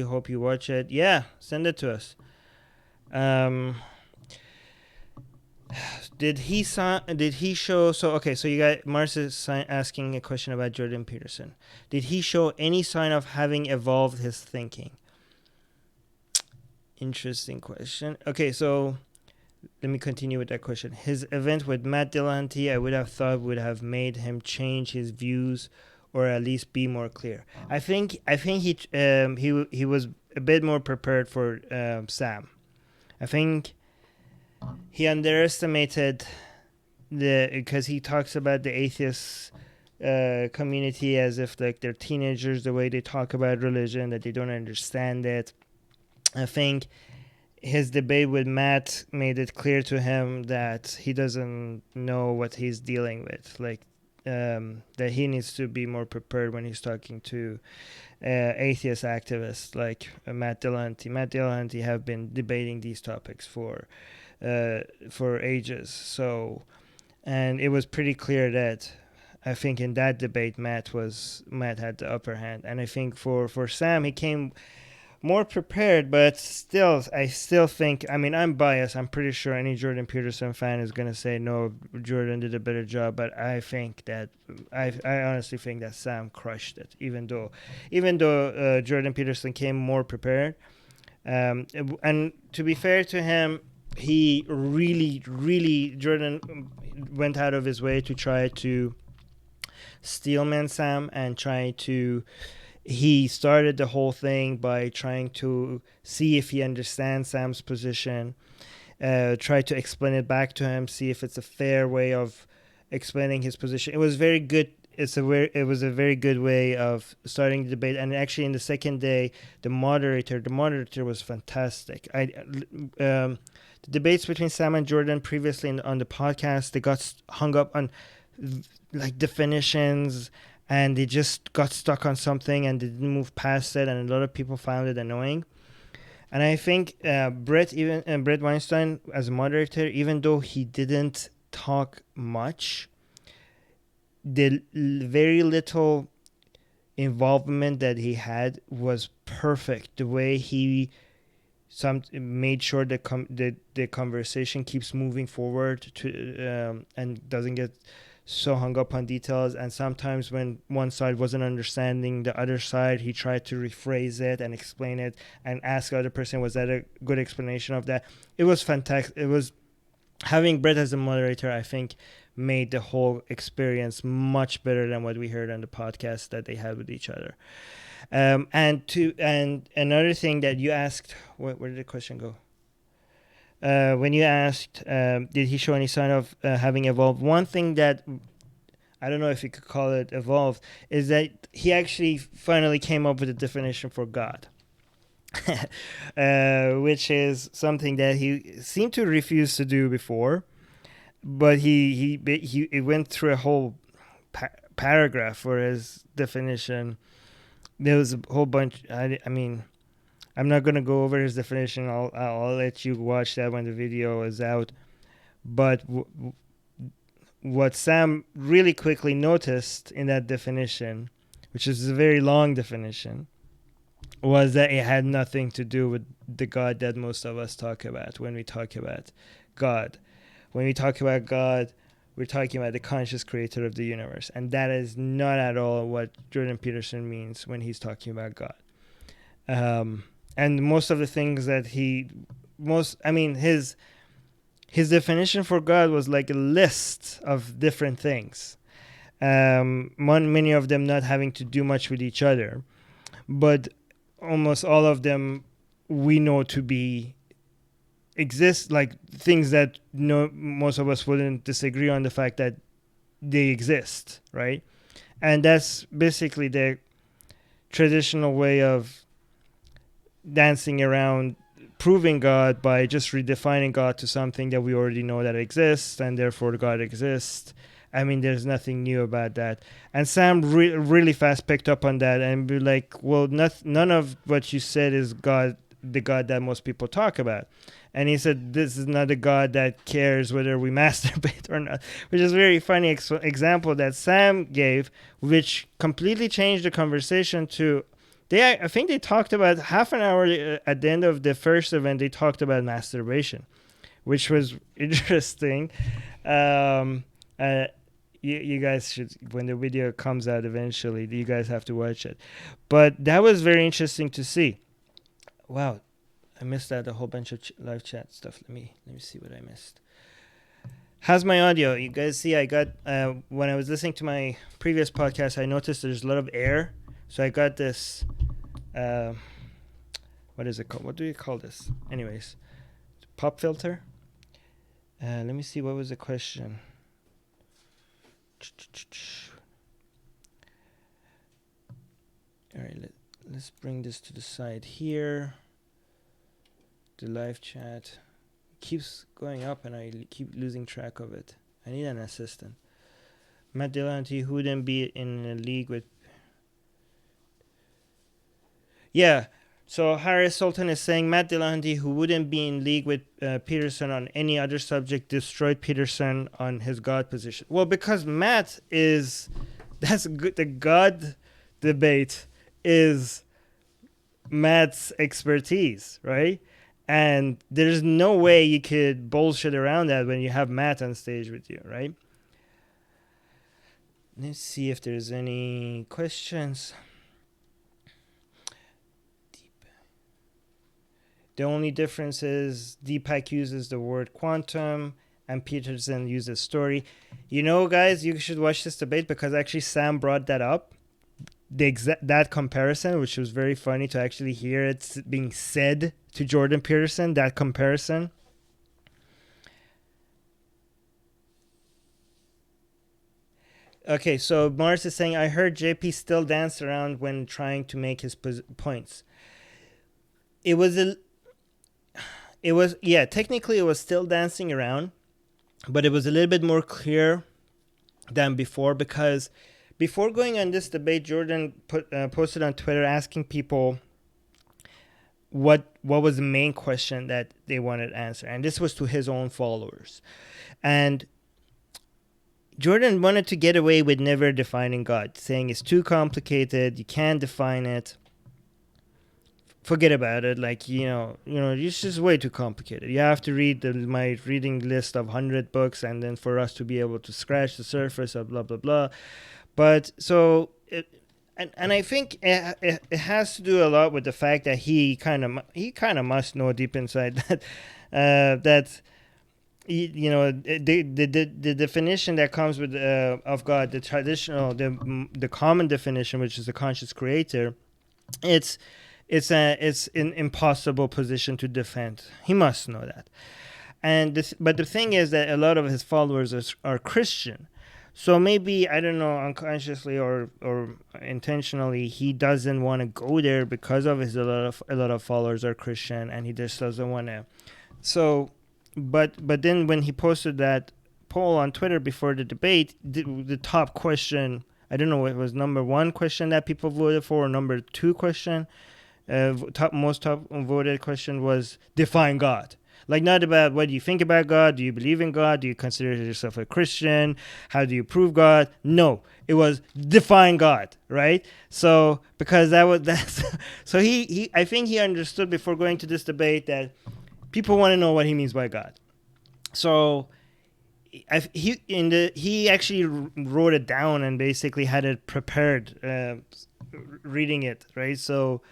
Hope you watch it. Yeah, send it to us. Um, did he show? So okay, so you got Mars is asking a question about Jordan Peterson. Did he show any sign of having evolved his thinking? Interesting question. Okay, so let me continue with that question. His event with Matt Dillahunty, I would have thought would have made him change his views, or at least be more clear. I think he was a bit more prepared for Sam. I think he underestimated because he talks about the atheist community as if like they're teenagers, the way they talk about religion, that they don't understand it. I think his debate with Matt made it clear to him that he doesn't know what he's dealing with. Like that he needs to be more prepared when he's talking to atheist activists like Matt Dillahunty. Matt Dillahunty have been debating these topics for ages. So, and it was pretty clear that I think in that debate Matt had the upper hand, and I think for Sam he came more prepared, but still, I still think. I mean, I'm biased. I'm pretty sure any Jordan Peterson fan is gonna say no, Jordan did a better job. But I think that I honestly think that Sam crushed it. Even though Jordan Peterson came more prepared, and to be fair to him, he really Jordan went out of his way to try to steelman Sam and try to he started the whole thing by trying to see if he understands Sam's position, try to explain it back to him, see if it's a fair way of explaining his position. It was very good. It was a very good way of starting the debate. And actually, in the second day, the moderator was fantastic. The debates between Sam and Jordan previously on the podcast, they got hung up on like definitions, and they just got stuck on something and they didn't move past it, and a lot of people found it annoying. And I think Brett Weinstein as a moderator, even though he didn't talk much, the very little involvement that he had was perfect. The way he made sure that the conversation keeps moving forward and doesn't get so hung up on details. And sometimes when one side wasn't understanding the other side, he tried to rephrase it and explain it and ask the other person, was that a good explanation of that? It was fantastic. It was having Brett as a moderator, I think, made the whole experience much better than what we heard on the podcast that they had with each other. And another thing that you asked, where did the question go? When you asked, did he show any sign of having evolved? One thing that I don't know if you could call it evolved is that he actually finally came up with a definition for God, which is something that he seemed to refuse to do before. But he went through a whole paragraph for his definition. There was a whole bunch. I mean, I'm not gonna go over his definition. I'll let you watch that when the video is out. But what Sam really quickly noticed in that definition, which is a very long definition, was that it had nothing to do with the God that most of us talk about when we talk about God. When we talk about God, we're talking about the conscious creator of the universe. And that is not at all what Jordan Peterson means when he's talking about God. And most of the things that his definition for God was like a list of different things. Many of them not having to do much with each other. But almost all of them we know to be exist, like things that most of us wouldn't disagree on the fact that they exist, right? And that's basically the traditional way of dancing around proving God by just redefining God to something that we already know that exists, and therefore God exists. I mean, there's nothing new about that. And Sam really fast picked up on that and be like, well, none of what you said is God, the God that most people talk about. And he said, this is not a God that cares whether we masturbate or not, which is a very funny example that Sam gave, which completely changed the conversation to I think they talked about half an hour at the end of the first event. They talked about masturbation, which was interesting. Um, uh, you guys should, when the video comes out eventually, you guys have to watch it. But that was very interesting to see. Wow, I missed out a whole bunch of live chat stuff. Let me see what I missed. How's my audio? You guys see, I got when I was listening to my previous podcast, I noticed there's a lot of air. So I got this. What is it called? What do you call this? Anyways, pop filter. Let me see. What was the question? All right, let's bring this to the side here. The live chat keeps going up and I keep losing track of it. I need an assistant. Matt Dillahunty, who wouldn't be in a league with... Yeah, so Harris Sultan is saying Matt Dillahunty, who wouldn't be in league with Peterson on any other subject, destroyed Peterson on his God position. Well, because Matt is... That's good. The God debate is Matt's expertise, right? And there's no way you could bullshit around that when you have Matt on stage with you, right? Let's see if there's any questions. The only difference is Deepak uses the word quantum and Peterson uses story. You know, guys, you should watch this debate because actually Sam brought that up. That comparison, which was very funny to actually hear it being said to Jordan Peterson, that comparison. Okay, so Mars is saying, I heard JP still dance around when trying to make his points. Technically it was still dancing around, but it was a little bit more clear than before, because before going on this debate, Jordan posted on Twitter asking people what was the main question that they wanted to answer. And this was to his own followers. And Jordan wanted to get away with never defining God, saying it's too complicated, you can't define it. Forget about it. Like, it's just way too complicated. You have to read my reading list of 100 books and then for us to be able to scratch the surface of blah, blah, blah. But so, and I think it has to do a lot with the fact that he kind of must know deep inside that the definition that comes with of God, the traditional, the common definition, which is the conscious creator, it's an impossible position to defend. He must know that. But the thing is that a lot of his followers are Christian. So maybe, I don't know, unconsciously or intentionally, he doesn't want to go there because of a lot of followers are Christian, and he just doesn't want to. So, but then when he posted that poll on Twitter before the debate, the top question, I don't know, it was number one question that people voted for, or number two question, most top voted question was define God. Like, not about what do you think about God, do you believe in God, do you consider yourself a Christian, how do you prove God? No, it was define God, right? So because so he I think he understood before going to this debate that people want to know what he means by God. So he actually wrote it down and basically had it prepared, reading it, right? So,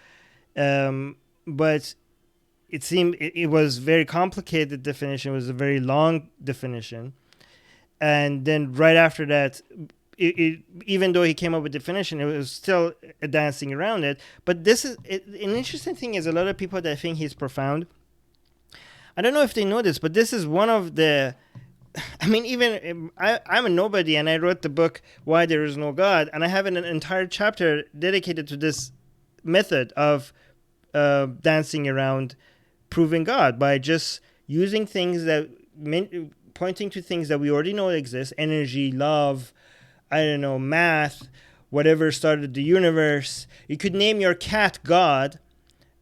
but it seemed it was very complicated definition. It was a very long definition, and then right after that, even though he came up with definition, it was still dancing around it. But this is an interesting thing. Is a lot of people that think he's profound. I don't know if they know this, but this is one of the. I mean, even I'm a nobody, and I wrote the book Why There Is No God, and I have an entire chapter dedicated to this method of dancing around proving God by just using things pointing to things that we already know exist: energy, love, I don't know, math, whatever started the universe. You could name your cat God,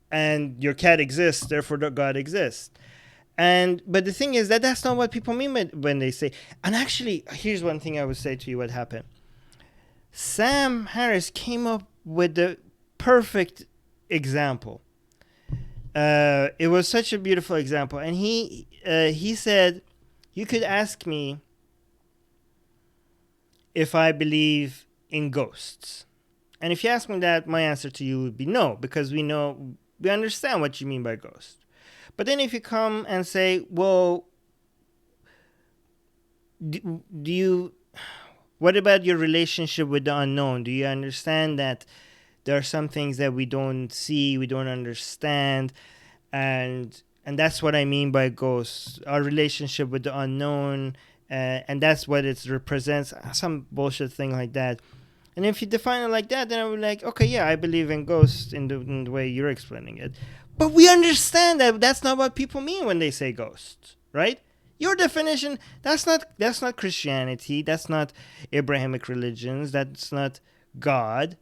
and your cat exists, therefore God exists. But the thing is that that's not what people mean when they say. And actually, here's one thing I would say to you: what happened. Sam Harris came up with the perfect example. It was such a beautiful example, and he said, "You could ask me if I believe in ghosts, and if you ask me that, my answer to you would be no, because we understand what you mean by ghost. But then if you come and say, well, do you? What about your relationship with the unknown? Do you understand that there are some things that we don't see, we don't understand, and that's what I mean by ghosts. Our relationship with the unknown, and that's what it represents. Some bullshit thing like that. And if you define it like that, then I would be like, okay, yeah, I believe in ghosts in the way you're explaining it. But we understand that that's not what people mean when they say ghosts, right? Your definition, that's not Christianity, that's not Abrahamic religions, that's not God.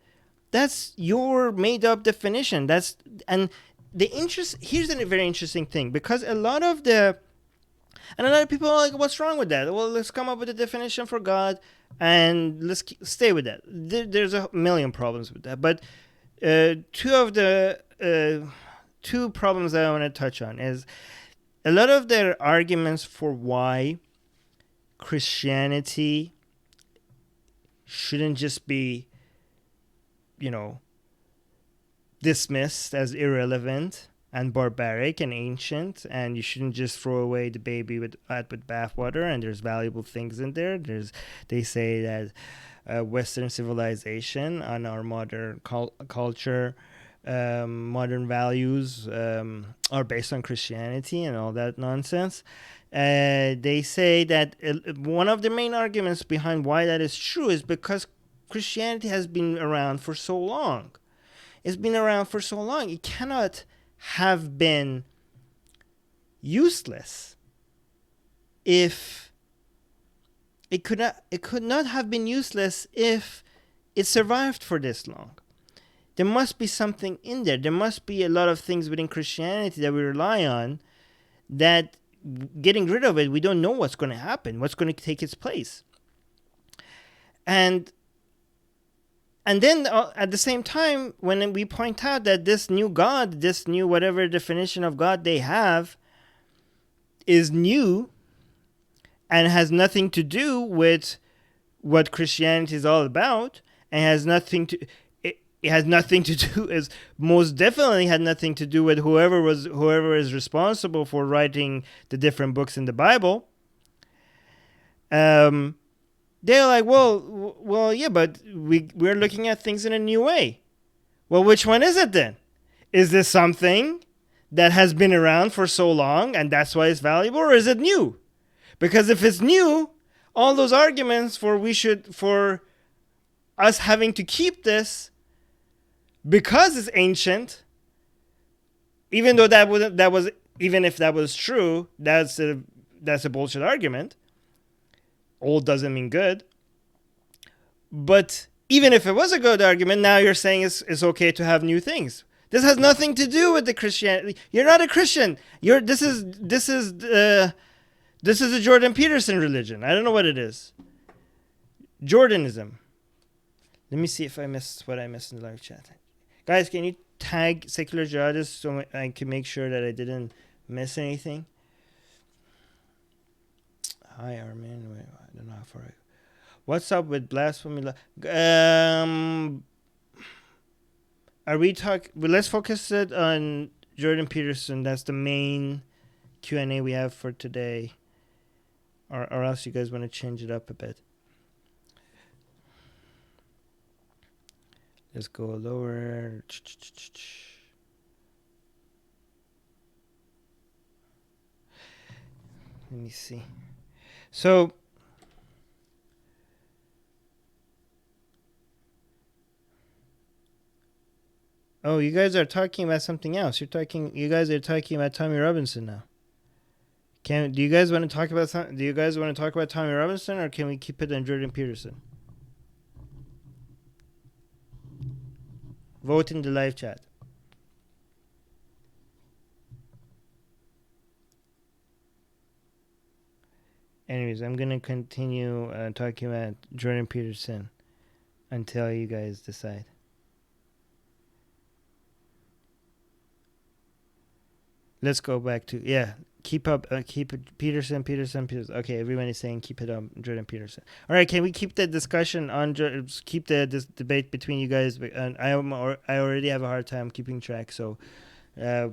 That's your made up definition. Here's a very interesting thing, because a lot of people are like, what's wrong with that? Well, let's come up with a definition for God and let's stay with that. There's a million problems with that. But two problems that I want to touch on is a lot of their arguments for why Christianity shouldn't just be, dismissed as irrelevant and barbaric and ancient, and you shouldn't just throw away the baby with bathwater, and there's valuable things in there. They say that Western civilization and our modern culture, modern values are based on Christianity and all that nonsense. They say that one of the main arguments behind why that is true is because Christianity has been around for so long. It's been around for so long. It cannot have been useless if it could not have been useless if it survived for this long. There must be something in there. There must be a lot of things within Christianity that we rely on that getting rid of it, we don't know what's going to happen, what's going to take its place. And then at the same time, when we point out that this new God, this new whatever definition of God they have is new and has nothing to do with what Christianity is all about, and has nothing to do, is most definitely had nothing to do with whoever is responsible for writing the different books in the Bible. They're like, well, yeah, but we're looking at things in a new way. Well, which one is it then? Is this something that has been around for so long and that's why it's valuable, or is it new? Because if it's new, all those arguments for us having to keep this because it's ancient, even though even if that was true, that's a bullshit argument. Old doesn't mean good. But even if it was a good argument, now you're saying it's okay to have new things. This has nothing to do with the Christianity. You're not a Christian. This is a Jordan Peterson religion. I don't know what it is. Jordanism. Let me see if I missed what I missed in the live chat. Guys, can you tag Secular Jihadists so I can make sure that I didn't miss anything? Hi, Armin. Wait, I don't know how far I go. What's up with blasphemy? Are we talking? Well, let's focus it on Jordan Peterson. That's the main Q&A we have for today. Or else you guys want to change it up a bit. Let's go lower. Let me see. So, oh, you guys are talking about something else. You guys are talking about Tommy Robinson now. Do you guys want to talk about Tommy Robinson, or can we keep it on Jordan Peterson? Vote in the live chat. Anyways, I'm going to continue talking about Jordan Peterson until you guys decide. let's go back to keep up, keep it, Peterson. Okay, everyone is saying keep it up, Jordan Peterson. All right, can we keep the discussion on keep this debate between you guys? And I already have a hard time keeping track, so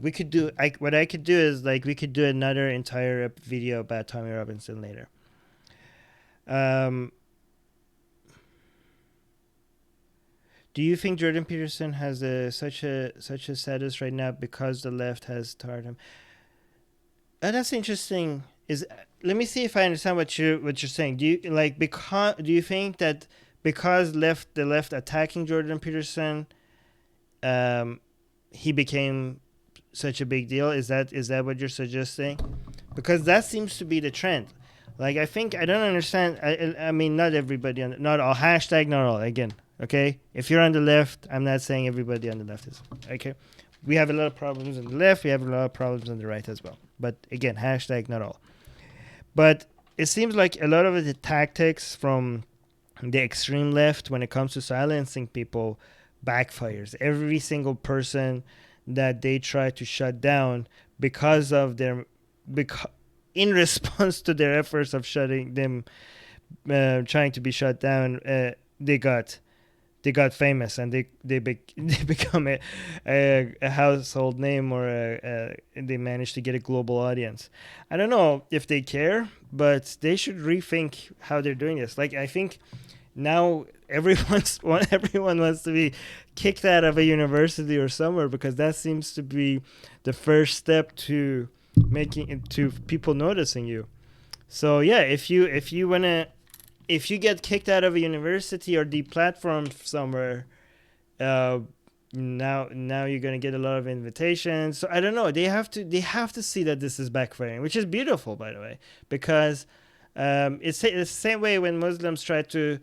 we could do. What I could do is like we could do another entire video about Tommy Robinson later. Do you think Jordan Peterson has such a status right now because the left has tarred him? That's interesting. Let me see if I understand what you're saying. Do you think that because the left attacking Jordan Peterson, he became such a big deal? Is that what you're suggesting? Because that seems to be the trend. Like I don't understand. I mean, not everybody not all hashtag not all again. Okay, if you're on the left, I'm not saying everybody on the left is okay. We have a lot of problems on the left. We have a lot of problems on the right as well. But again, hashtag not all. But it seems like a lot of the tactics from the extreme left when it comes to silencing people backfires. Every single person that they try to shut down because of in response to their efforts of shutting them, trying to be shut down, they got famous and they become a household name, or they managed to get a global audience. I don't know if they care, but they should rethink how they're doing this. Like I think now everyone wants to be kicked out of a university or somewhere, because that seems to be the first step to making it to people noticing you. So yeah, if you get kicked out of a university or deplatformed somewhere, now you're gonna get a lot of invitations. So I don't know. They have to see that this is backfiring, which is beautiful, by the way, because it's the same way when Muslims try to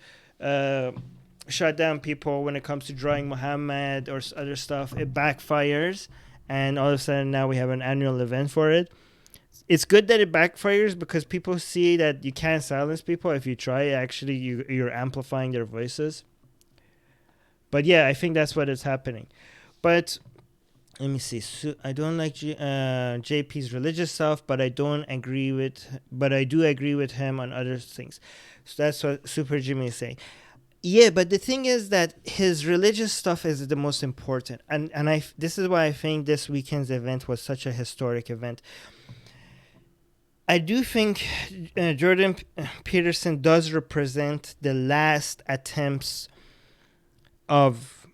shut down people when it comes to drawing Muhammad or other stuff. It backfires, and all of a sudden now we have an annual event for it. It's good that it backfires because people see that you can't silence people if you try. Actually, you're amplifying their voices. But yeah, I think that's what is happening. But let me see. So I don't like JP's religious stuff, but I do agree with him on other things. So that's what Super Jimmy is saying. Yeah, but the thing is that his religious stuff is the most important, and this is why I think this weekend's event was such a historic event. I do think Jordan Peterson does represent the last attempts of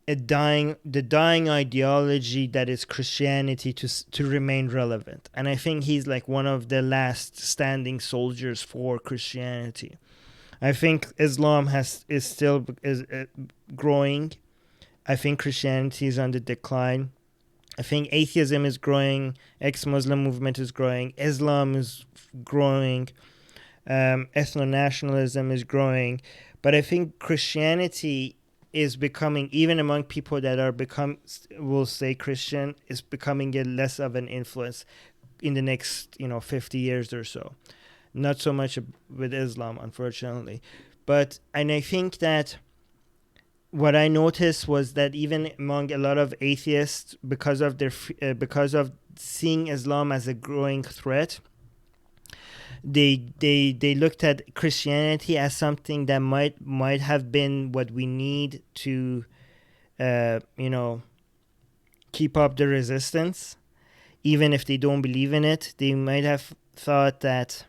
the dying ideology that is Christianity to remain relevant, and I think he's like one of the last standing soldiers for Christianity. I think Islam is still growing. I think Christianity is on the decline. I think atheism is growing. Ex-Muslim movement is growing. Islam is growing. Ethno-nationalism is growing. But I think Christianity is becoming, even among people that will say Christian, is becoming a less of an influence in the next 50 years or so. Not so much with Islam, unfortunately. And I think that what I noticed was that even among a lot of atheists, because of seeing Islam as a growing threat, they looked at Christianity as something that might have been what we need to, keep up the resistance. Even if they don't believe in it, they might have thought that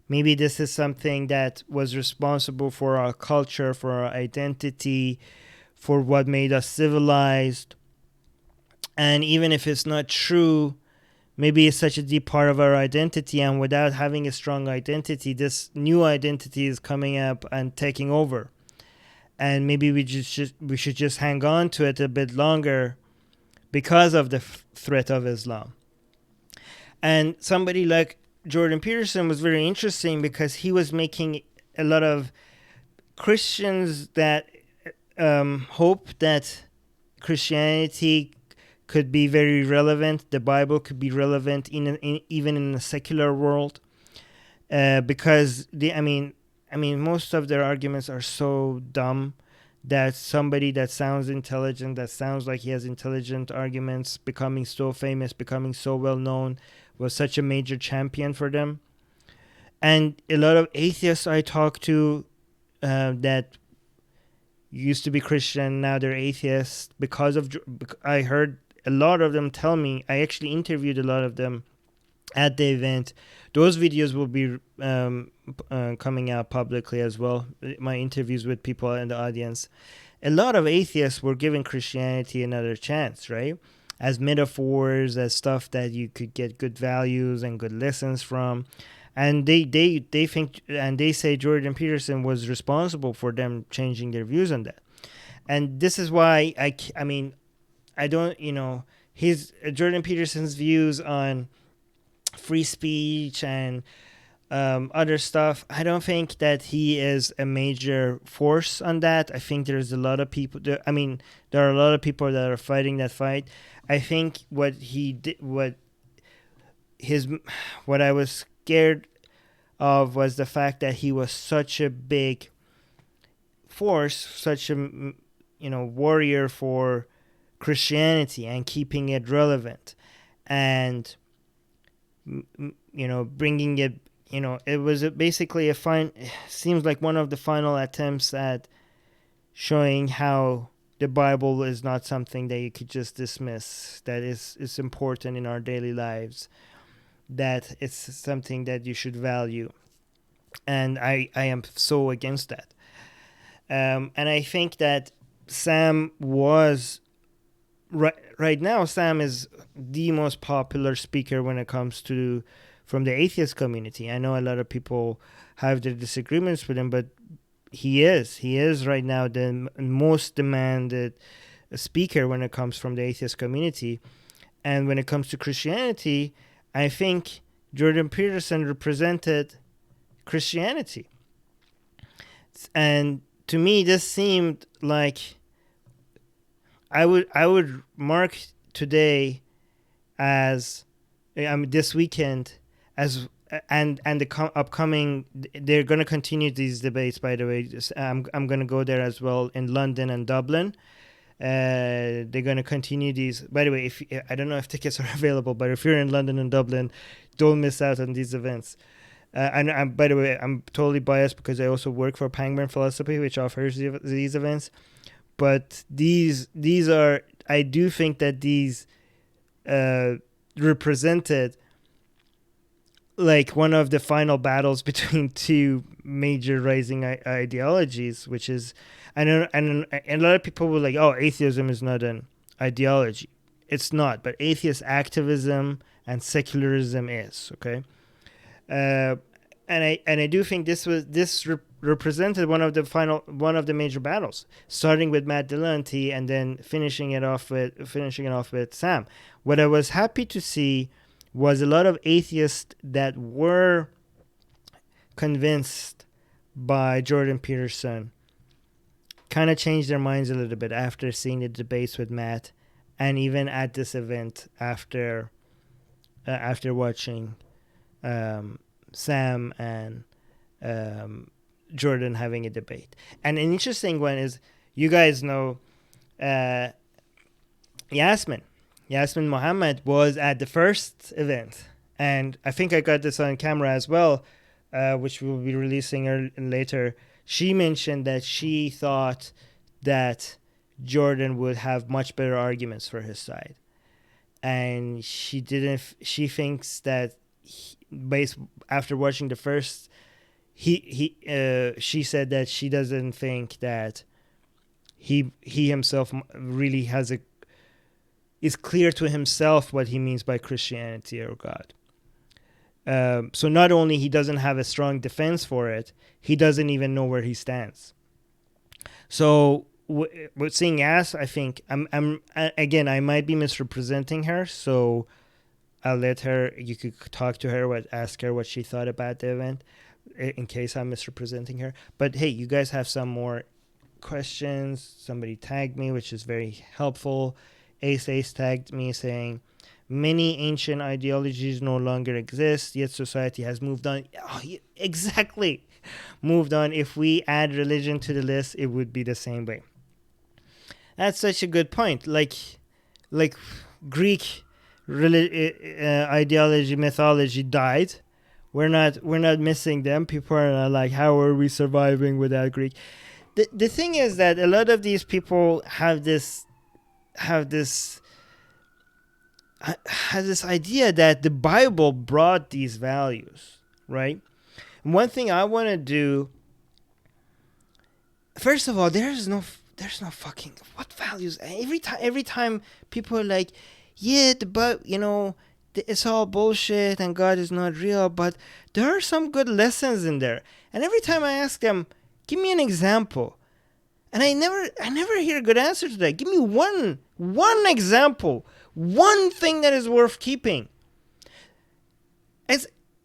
maybe this is something that was responsible for our culture, for our identity, for what made us civilized. And even if it's not true, maybe it's such a deep part of our identity, and without having a strong identity, this new identity is coming up and taking over. And maybe we should just hang on to it a bit longer because of the threat of Islam. And somebody like Jordan Peterson was very interesting because he was making a lot of Christians that hope that Christianity could be very relevant, the Bible could be relevant even in the secular world, because most of their arguments are so dumb that somebody that sounds intelligent, that sounds like he has intelligent arguments, becoming so famous, becoming so well known, was such a major champion for them. And a lot of atheists I talk to that used to be Christian, now they're atheists because of. I heard a lot of them tell me. I actually interviewed a lot of them at the event. Those videos will be coming out publicly as well. My interviews with people in the audience. A lot of atheists were giving Christianity another chance, right? As metaphors, as stuff that you could get good values and good lessons from. And they think, and they say Jordan Peterson was responsible for them changing their views on that. And this is why I mean, I don't, his Jordan Peterson's views on free speech and other stuff. I don't think that he is a major force on that. I think there's a lot of people. There are a lot of people that are fighting that fight. I think what he did, what I was scared of was the fact that he was such a big force, such a warrior for Christianity and keeping it relevant, and bringing it. It was basically seems like one of the final attempts at showing how the Bible is not something that you could just dismiss, that is important in our daily lives, that it's something that you should value. And I am so against that. And I think that Sam was, right now, Sam is the most popular speaker when it comes to, from the atheist community. I know a lot of people have their disagreements with him, but he is right now the most demanded speaker when it comes from the atheist community. And when it comes to Christianity, I think Jordan Peterson represented Christianity. And to me, this seemed like I would mark today as this weekend as and the upcoming. They're going to continue these debates. By the way, I'm going to go there as well in London and Dublin. They're going to continue these. By the way, I don't know if tickets are available, but if you're in London and Dublin, don't miss out on these events. And by the way, I'm totally biased because I also work for Penguin Philosophy, which offers these events. But these are, I do think that these represented like one of the final battles between two major rising ideologies, which is, and a lot of people were like, oh, atheism is not an ideology. It's not, but atheist activism and secularism is, okay? And I do think this represented one of the major battles, starting with Matt Dillahunty and then finishing it off with Sam. What I was happy to see was a lot of atheists that were convinced by Jordan Peterson kind of changed their minds a little bit after seeing the debates with Matt, and even at this event after watching Sam and Jordan having a debate. And an interesting one is, you guys know Yasmin Mohammed was at the first event, and I think I got this on camera as well, which we'll be releasing later. She mentioned that she thought that Jordan would have much better arguments for his side, and she thinks that after watching the first, she said that she doesn't think that he himself really is clear to himself what he means by Christianity or God. So not only he doesn't have a strong defense for it, he doesn't even know where he stands. So with seeing As, I think again, I might be misrepresenting her, so I'll let her. You could talk to her, ask her what she thought about the event, in case I'm misrepresenting her. But hey, you guys have some more questions. Somebody tagged me, which is very helpful. Ace tagged me saying, many ancient ideologies no longer exist, yet society has moved on. Oh, exactly. Moved on. If we add religion to the list, it would be the same way. That's such a good point. Like Greek ideology, mythology died. We're not missing them. People are not like, how are we surviving without Greek? The thing is that a lot of these people have this idea that the Bible brought these values, right? And one thing I want to do, first of all, there's no fucking what values. Every time people are like, yeah, but it's all bullshit and God is not real, but there are some good lessons in there. And every time I ask them, give me an example, and I never hear a good answer to that. Give me one example, one thing that is worth keeping.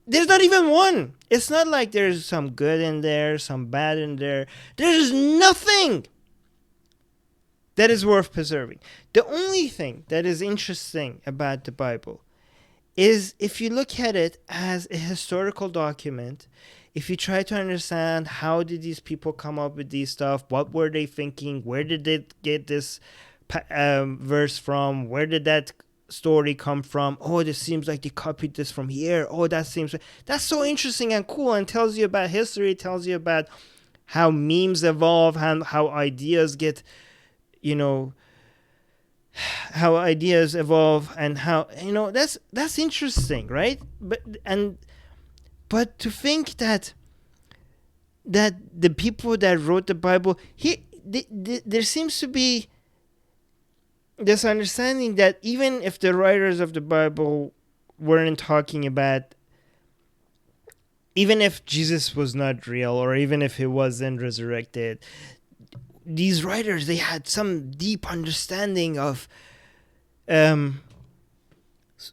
There's not even one. It's not like there's some good in there, some bad in there. There's nothing that is worth preserving. The only thing that is interesting about the Bible is if you look at it as a historical document, if you try to understand how did these people come up with these stuff, what were they thinking, where did they get this verse from, where did that story come from, oh, this seems like they copied this from here, oh, that's so interesting and cool, and tells you about history, tells you about how memes evolve, and how ideas get, how ideas evolve, and how, that's interesting, right? But to think that the people that wrote the Bible, there seems to be this understanding that even if the writers of the Bible weren't talking about, even if Jesus was not real, or even if he wasn't resurrected, these writers, they had some deep understanding of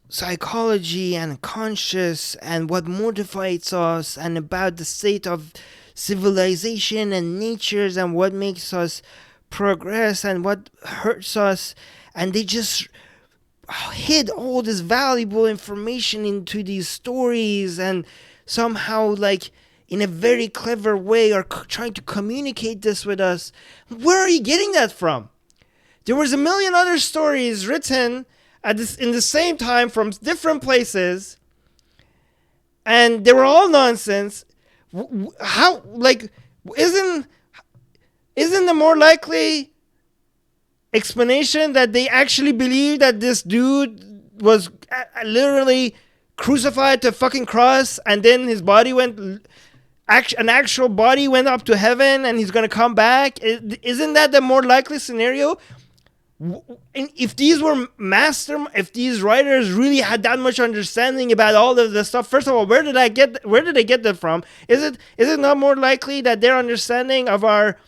psychology and conscious and what motivates us, and about the state of civilization and natures, and what makes us progress and what hurts us. And they just hid all this valuable information into these stories, and somehow, like, in a very clever way, are trying to communicate this with us. Where are you getting that from? There was a million other stories written in the same time from different places, and they were all nonsense. How, like, isn't the more likely explanation that they actually believe that this dude was literally crucified to a fucking cross, and then his body an actual body went up to heaven, and he's gonna come back? Isn't that the more likely scenario? If these writers really had that much understanding about all of this stuff, first of all, where did they get that from? Is it not more likely that their understanding of our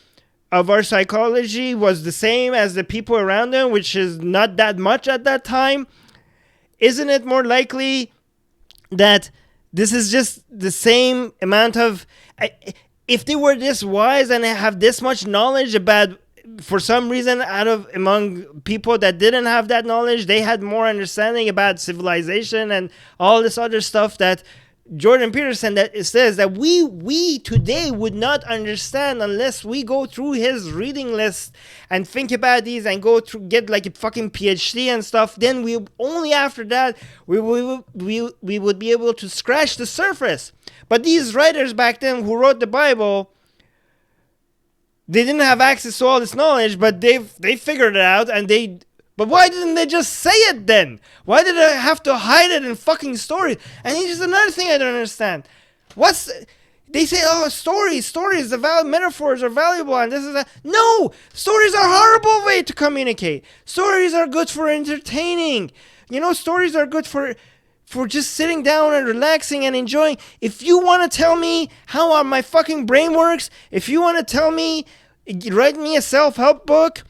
psychology was the same as the people around them, which is not that much at that time? Isn't it more likely that this is just the same amount of, if they were this wise and have this much knowledge about, for some reason, among people that didn't have that knowledge, they had more understanding about civilization and all this other stuff that Jordan Peterson that says that we today would not understand unless we go through his reading list and think about these and go through, get like a fucking PhD and stuff. Then we only after that we would be able to scratch the surface. But these writers back then who wrote the Bible, they didn't have access to all this knowledge, but they figured it out, but why didn't they just say it then? Why did they have to hide it in fucking stories? And here's another thing I don't understand. They say, oh, stories, the metaphors are valuable, and this is that. No! Stories are a horrible way to communicate. Stories are good for entertaining. Stories are good for just sitting down and relaxing and enjoying. If you want to tell me how my fucking brain works, if you want to tell me, write me a self-help book,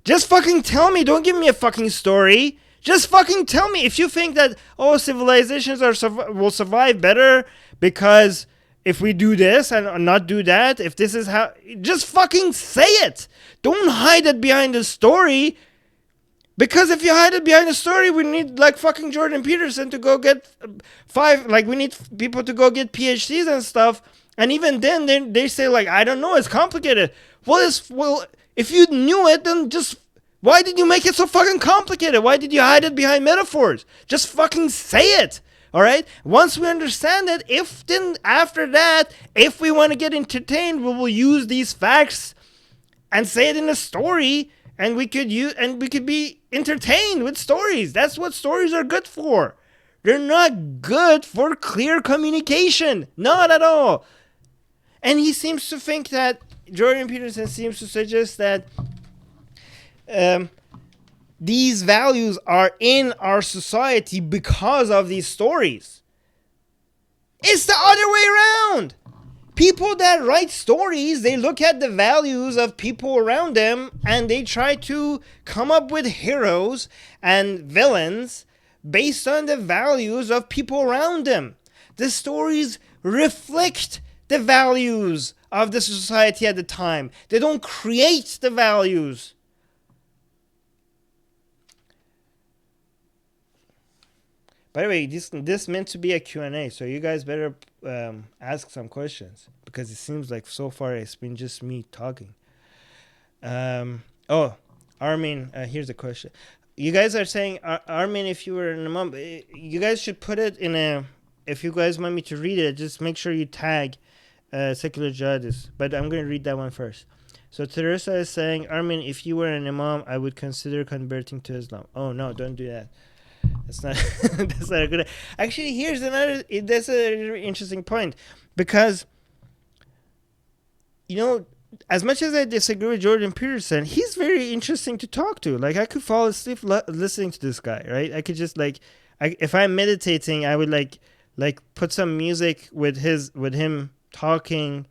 just fucking tell me. Don't give me a fucking story. Just fucking tell me. If you think that, civilizations will survive better because if we do this and not do that, if this is how, just fucking say it. Don't hide it behind the story. Because if you hide it behind the story, we need like fucking Jordan Peterson to go get we need people to go get PhDs and stuff. And even then they say like, I don't know, it's complicated. Well, If you knew it, then just, why did you make it so fucking complicated? Why did you hide it behind metaphors? Just fucking say it. All right? Once we understand it, after that, if we want to get entertained, we will use these facts and say it in a story, and we could be entertained with stories. That's what stories are good for. They're not good for clear communication. Not at all. And he seems to think that, Jordan Peterson seems to suggest that these values are in our society because of these stories. It's the other way around. People that write stories, they look at the values of people around them and they try to come up with heroes and villains based on the values of people around them. The stories reflect the values of the society at the time. They don't create the values. By the way, this meant to be a Q&A, so you guys better ask some questions, because it seems like so far it's been just me talking. Armin, here's a question. You guys are saying, Armin, if you were in a mom, you guys should put it in a, if you guys want me to read it, just make sure you tag secular jihadists. But I'm going to read that one first. So Teresa is saying, Armin, if you were an imam, I would consider converting to Islam. Oh, no, don't do that. That's not that's not a good. Actually, here's another. That's a really interesting point, because, you know, as much as I disagree with Jordan Peterson, he's very interesting to talk to. Like, I could fall asleep listening to this guy, right? I could just if I'm meditating, I would like put some music with him talking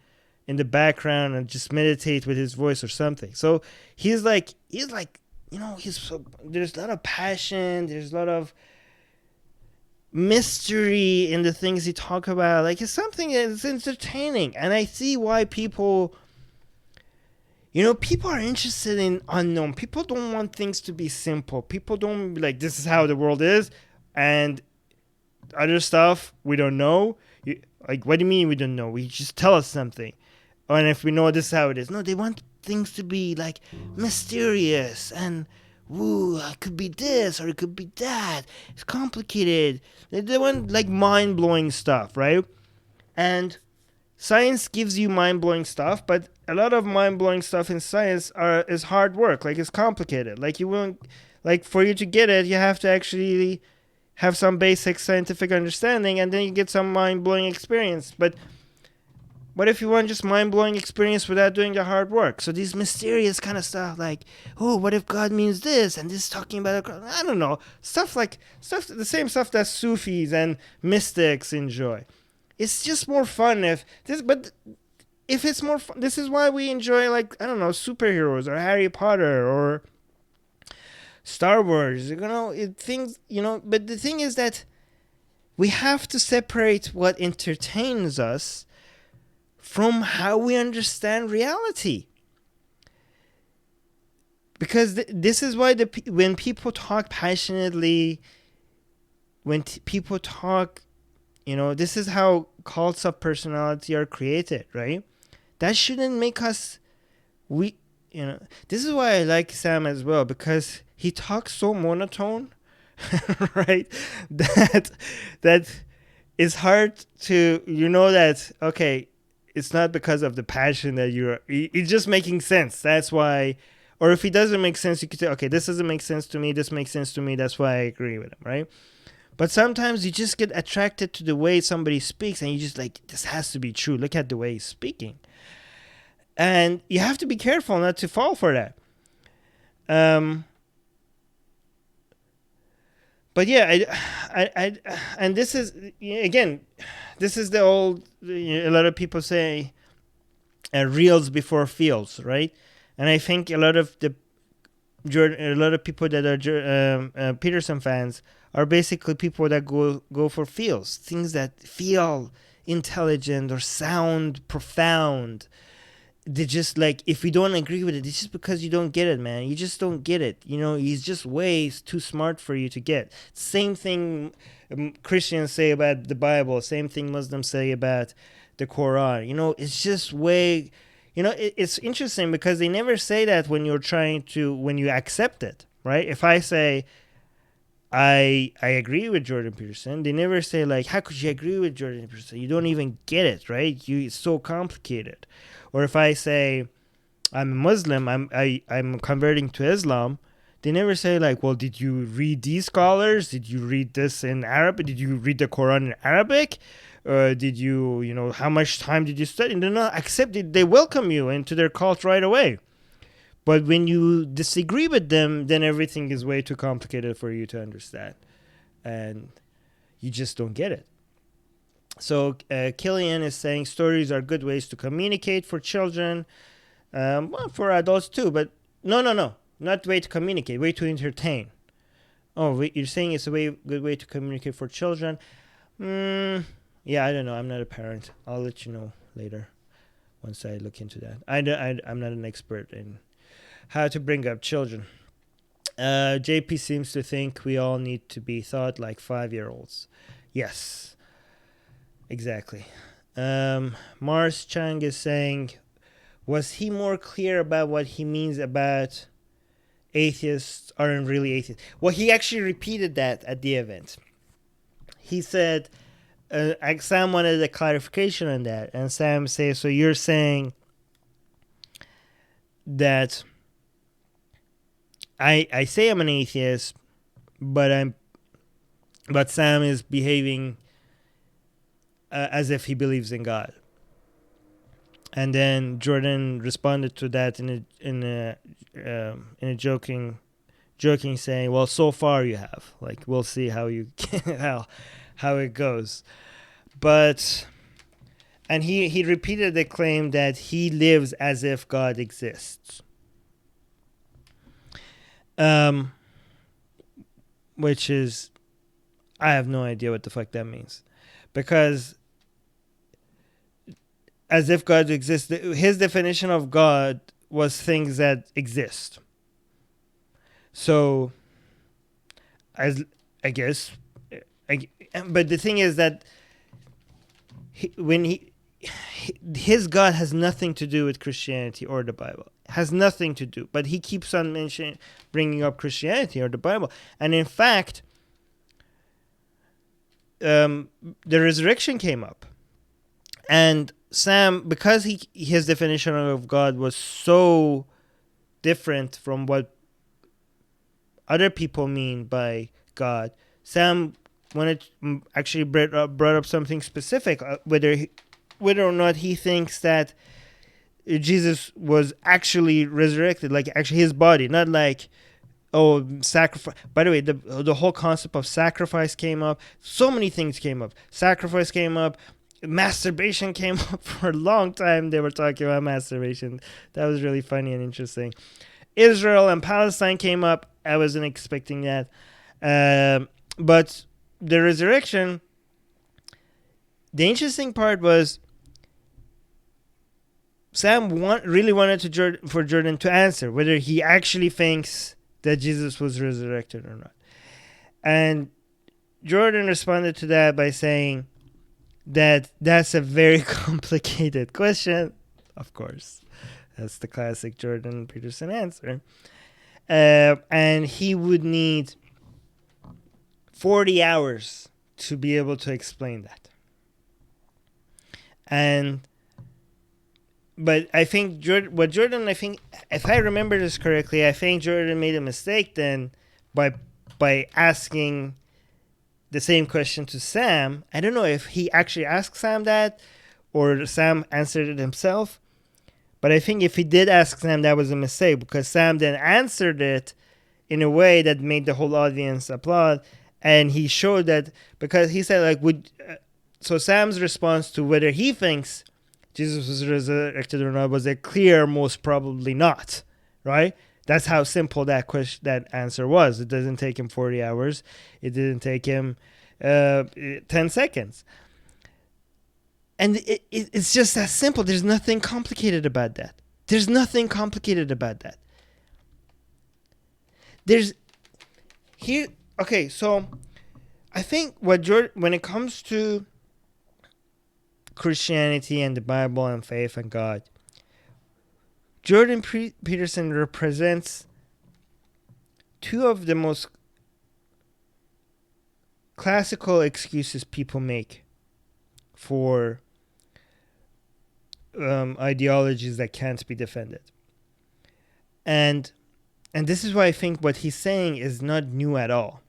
in the background and just meditate with his voice or something. So he's like. You know, there's a lot of passion. There's a lot of mystery in the things he talk about. Like, it's something that's entertaining. And I see why people are interested in unknown. People don't want things to be simple. People don't be like, this is how the world is. And other stuff, we don't know. Like, what do you mean we don't know? We just tell us something. And if we know this is how it is. No, they want things to be like mysterious and it could be this or it could be that. It's complicated. They want like mind-blowing stuff, right? And science gives you mind-blowing stuff, but a lot of mind-blowing stuff in science is hard work. Like, it's complicated. Like, you won't, like, for you to get it, you have to actually have some basic scientific understanding, and then you get some mind-blowing experience. But what if you want just mind-blowing experience without doing the hard work? So these mysterious kind of stuff, like, oh, what if God means this and this is talking about, I don't know, the same stuff that Sufis and mystics enjoy. It's just more fun if it's more fun. This is why we enjoy, like, I don't know, superheroes or Harry Potter or Star Wars. But the thing is that we have to separate what entertains us from how we understand reality. Because this is why when people talk passionately, when people talk, this is how cults of personality are created, right? That shouldn't make us, this is why I like Sam as well, because he talks so monotone, right? That it's hard to, that, okay, it's not because of the passion that it's just making sense. That's why. Or if it doesn't make sense, you could say, okay, this doesn't make sense to me. This makes sense to me. That's why I agree with him, right? But sometimes you just get attracted to the way somebody speaks and you just like, this has to be true. Look at the way he's speaking. And you have to be careful not to fall for that. But yeah, and this is, again, this is the old, a lot of people say, reals before feels, right? And I think a lot of people that are Peterson fans are basically people that go for feels, things that feel intelligent or sound profound. They just like, if you don't agree with it, it's just because you don't get it, man. You just don't get it. He's just way too smart for you to get. Same thing Christians say about the Bible. Same thing Muslims say about the Quran. It's just way, it's interesting because they never say that when you accept it, right? If I say I agree with Jordan Peterson, they never say like, how could you agree with Jordan Peterson? You don't even get it, right? It's so complicated. Or if I say I'm a Muslim, I'm converting to Islam, they never say like, well, did you read these scholars? Did you read this in Arabic? Did you read the Quran in Arabic? Did you, how much time did you study? They're not accepted. They welcome you into their cult right away. But when you disagree with them, then everything is way too complicated for you to understand. And you just don't get it. So Killian is saying stories are good ways to communicate for children. Well, for adults too. But no. Not way to communicate, way to entertain. Oh, wait, you're saying it's a good way to communicate for children? Yeah, I don't know. I'm not a parent. I'll let you know later once I look into that. I'm not an expert in how to bring up children. JP seems to think we all need to be taught like 5-year-olds. Yes, exactly. Mars Chang is saying, was he more clear about what he means about atheists aren't really atheists? Well, he actually repeated that at the event. He said, Sam wanted a clarification on that, and Sam says, so you're saying that I say I'm an atheist, but Sam is behaving as if he believes in God. And then Jordan responded to that in a joking saying, well, so far you have, like, we'll see how you how it goes. But and he repeated the claim that he lives as if God exists, which is, I have no idea what the fuck that means, because as if God exists, his definition of God was things that exist. So, but the thing is that his God has nothing to do with Christianity or the Bible. Has nothing to do. But he keeps on bringing up Christianity or the Bible. And in fact, the resurrection came up. And Sam, because his definition of God was so different from what other people mean by God, Sam actually brought up something specific, whether or not he thinks that Jesus was actually resurrected, like actually his body, not like, oh, sacrifice. By the way, the whole concept of sacrifice came up. So many things came up. Sacrifice came up. Masturbation came up. For a long time they were talking about masturbation. That was really funny and interesting. Israel and Palestine came up. I wasn't expecting that. But the resurrection, the interesting part was Sam really wanted for Jordan to answer whether he actually thinks that Jesus was resurrected or not. And Jordan responded to that by saying that that's a very complicated question. Of course, that's the classic Jordan Peterson answer. And he would need 40 hours to be able to explain that. But I think Jordan, if I remember this correctly, I think Jordan made a mistake then by asking the same question to Sam. I don't know if he actually asked Sam that or Sam answered it himself. But I think if he did ask Sam, that was a mistake, because Sam then answered it in a way that made the whole audience applaud. And he showed that, because he said, like, so Sam's response to whether he thinks Jesus was resurrected or not was a clear most probably not, right? That's how simple that answer was. It doesn't take him 40 hours. It didn't take him 10 seconds. And it's just that simple. There's nothing complicated about that. Okay, so I think when it comes to Christianity and the Bible and faith and God, Jordan Peterson represents two of the most classical excuses people make for ideologies that can't be defended. And this is why I think what he's saying is not new at all.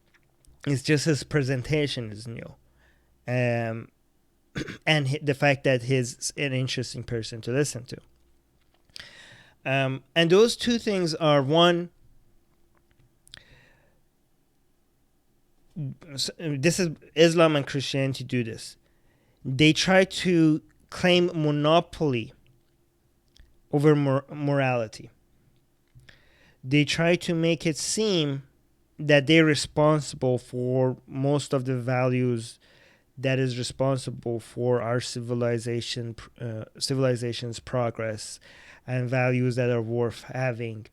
It's just his presentation is new. And the fact that he's an interesting person to listen to. And those two things are, one, this is Islam and Christianity do this. They try to claim monopoly over morality. They try to make it seem that they're responsible for most of the values that is responsible for our civilization's progress and values that are worth having,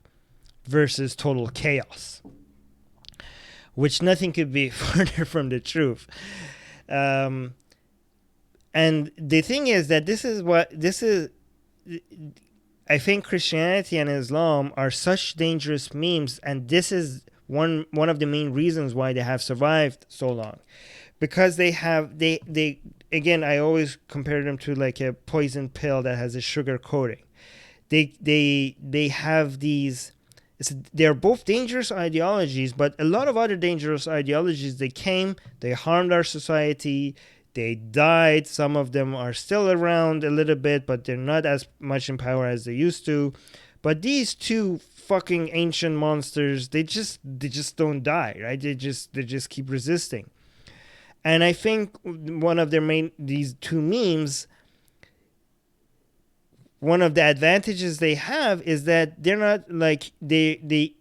versus total chaos, which nothing could be further from the truth. And the thing is that I think Christianity and Islam are such dangerous memes, and this is one of the main reasons why they have survived so long, because they again, I always compare them to like a poison pill that has a sugar coating. They have these. They're both dangerous ideologies, but a lot of other dangerous ideologies, they harmed our society, they died. Some of them are still around a little bit, but they're not as much in power as they used to. But these two fucking ancient monsters, they just don't die, right? They just keep resisting. And I think one of these two memes, one of the advantages they have is that they're not like they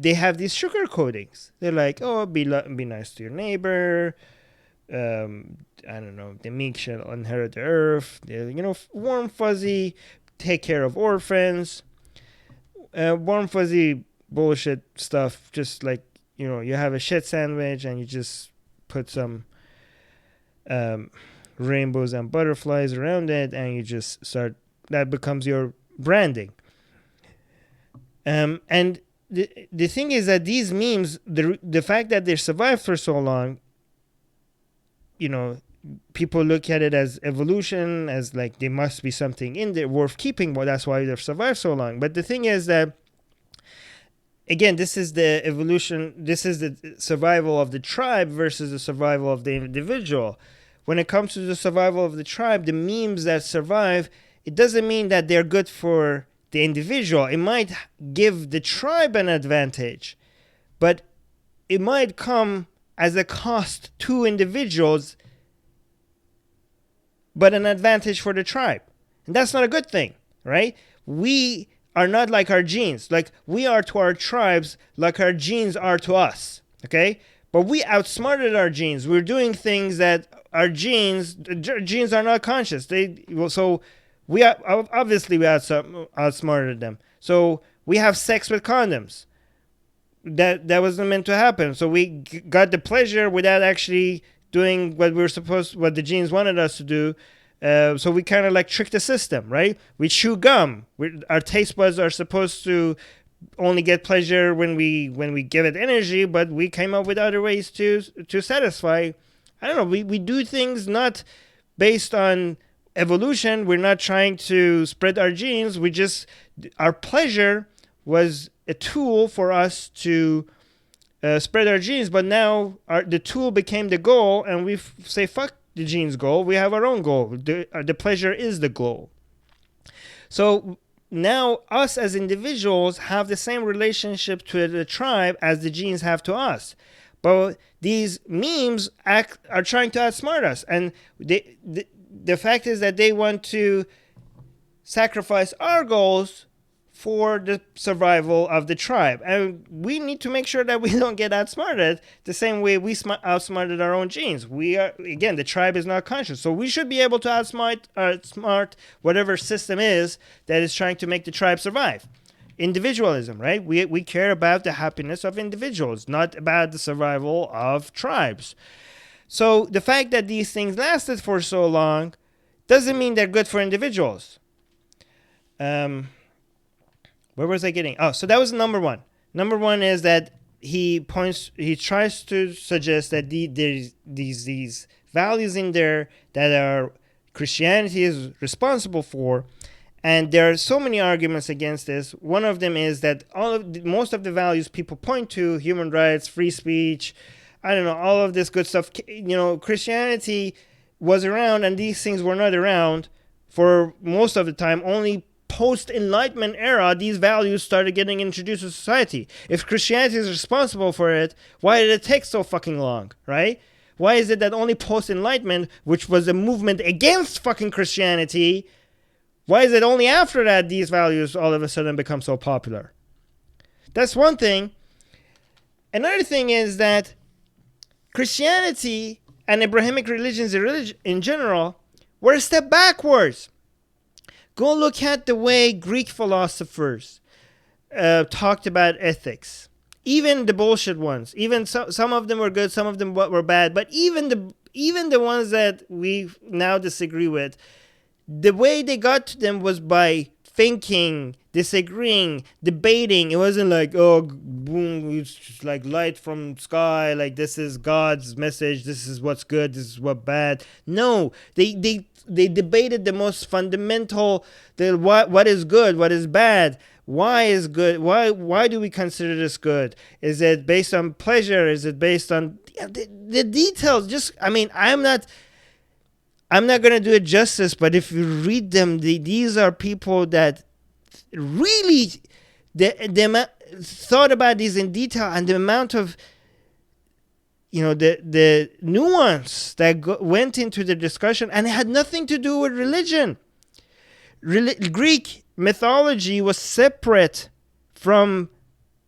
have these sugar coatings. They're like, oh, be nice to your neighbor. I don't know. The meek shall inherit the earth. Warm fuzzy, take care of orphans. Warm fuzzy bullshit stuff. Just like, you have a shit sandwich and you just put some rainbows and butterflies around it, and you just start. That becomes your branding. And the thing is that these memes, the fact that they survived for so long, people look at it as evolution, as like there must be something in there worth keeping. Well, that's why they've survived so long. But the thing is that, again, this is the evolution. This is the survival of the tribe versus the survival of the individual. When it comes to the survival of the tribe, the memes that survive, it doesn't mean that they're good for the individual. It might give the tribe an advantage, but it might come as a cost to individuals, but an advantage for the tribe. And that's not a good thing, right? We are not like our genes. Like, we are to our tribes like our genes are to us, okay? But we outsmarted our genes. We're doing things that our genes are not conscious. We outsmarted them. So we have sex with condoms. That wasn't meant to happen. So we got the pleasure without actually doing what the genes wanted us to do. So we kind of like trick the system, right? We chew gum. Our taste buds are supposed to only get pleasure when we give it energy, but we came up with other ways to satisfy. I don't know. We do things not based on evolution. We're not trying to spread our genes. Our pleasure was a tool for us to spread our genes, but now the tool became the goal, and we say fuck the genes goal. We have our own goal. The pleasure is the goal. So now us as individuals have the same relationship to the tribe as the genes have to us. But these memes are trying to outsmart us, and the fact is that they want to sacrifice our goals for the survival of the tribe. And we need to make sure that we don't get outsmarted the same way we outsmarted our own genes. The tribe is not conscious. So we should be able to outsmart whatever system is that is trying to make the tribe survive. Individualism, right? We care about the happiness of individuals, not about the survival of tribes. So the fact that these things lasted for so long doesn't mean they're good for individuals. Where was I getting? Oh, so that was number one. Number one is that he tries to suggest that there's these values in there that are Christianity is responsible for, and there are so many arguments against this. One of them is that most of the values people point to, human rights, free speech, I don't know, all of this good stuff, Christianity was around and these things were not around for most of the time. Only post-Enlightenment era, these values started getting introduced to society. If Christianity is responsible for it, why did it take so fucking long, right? Why is it that only post-Enlightenment, which was a movement against fucking Christianity, why is it only after that these values all of a sudden become so popular? That's one thing. Another thing is that Christianity and Abrahamic religions in general were a step backwards. Go look at the way Greek philosophers talked about ethics. Even the bullshit ones. Even some of them were good, some of them were bad. But even the ones that we now disagree with, the way they got to them was by thinking, disagreeing, debating. It wasn't like, oh, boom, it's just like light from sky, like this is God's message, this is what's good, this is what's bad. No, they debated the most fundamental, what is good, what is bad, why is good, why do we consider this good? Is it based on pleasure? Is it based on the details? Just, I mean, I'm not going to do it justice, but if you read them, these are people that really thought about these in detail, and the amount of, the nuance that went into the discussion, and it had nothing to do with religion. Greek mythology was separate from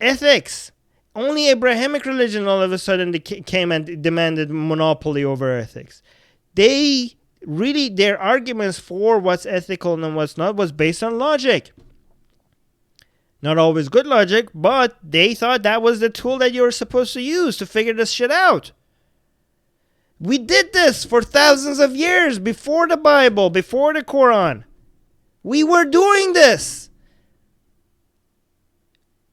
ethics. Only Abrahamic religion all of a sudden came and demanded monopoly over ethics. Their arguments for what's ethical and what's not was based on logic. Not always good logic, but they thought that was the tool that you were supposed to use to figure this shit out. We did this for thousands of years before the Bible, before the Quran. We were doing this.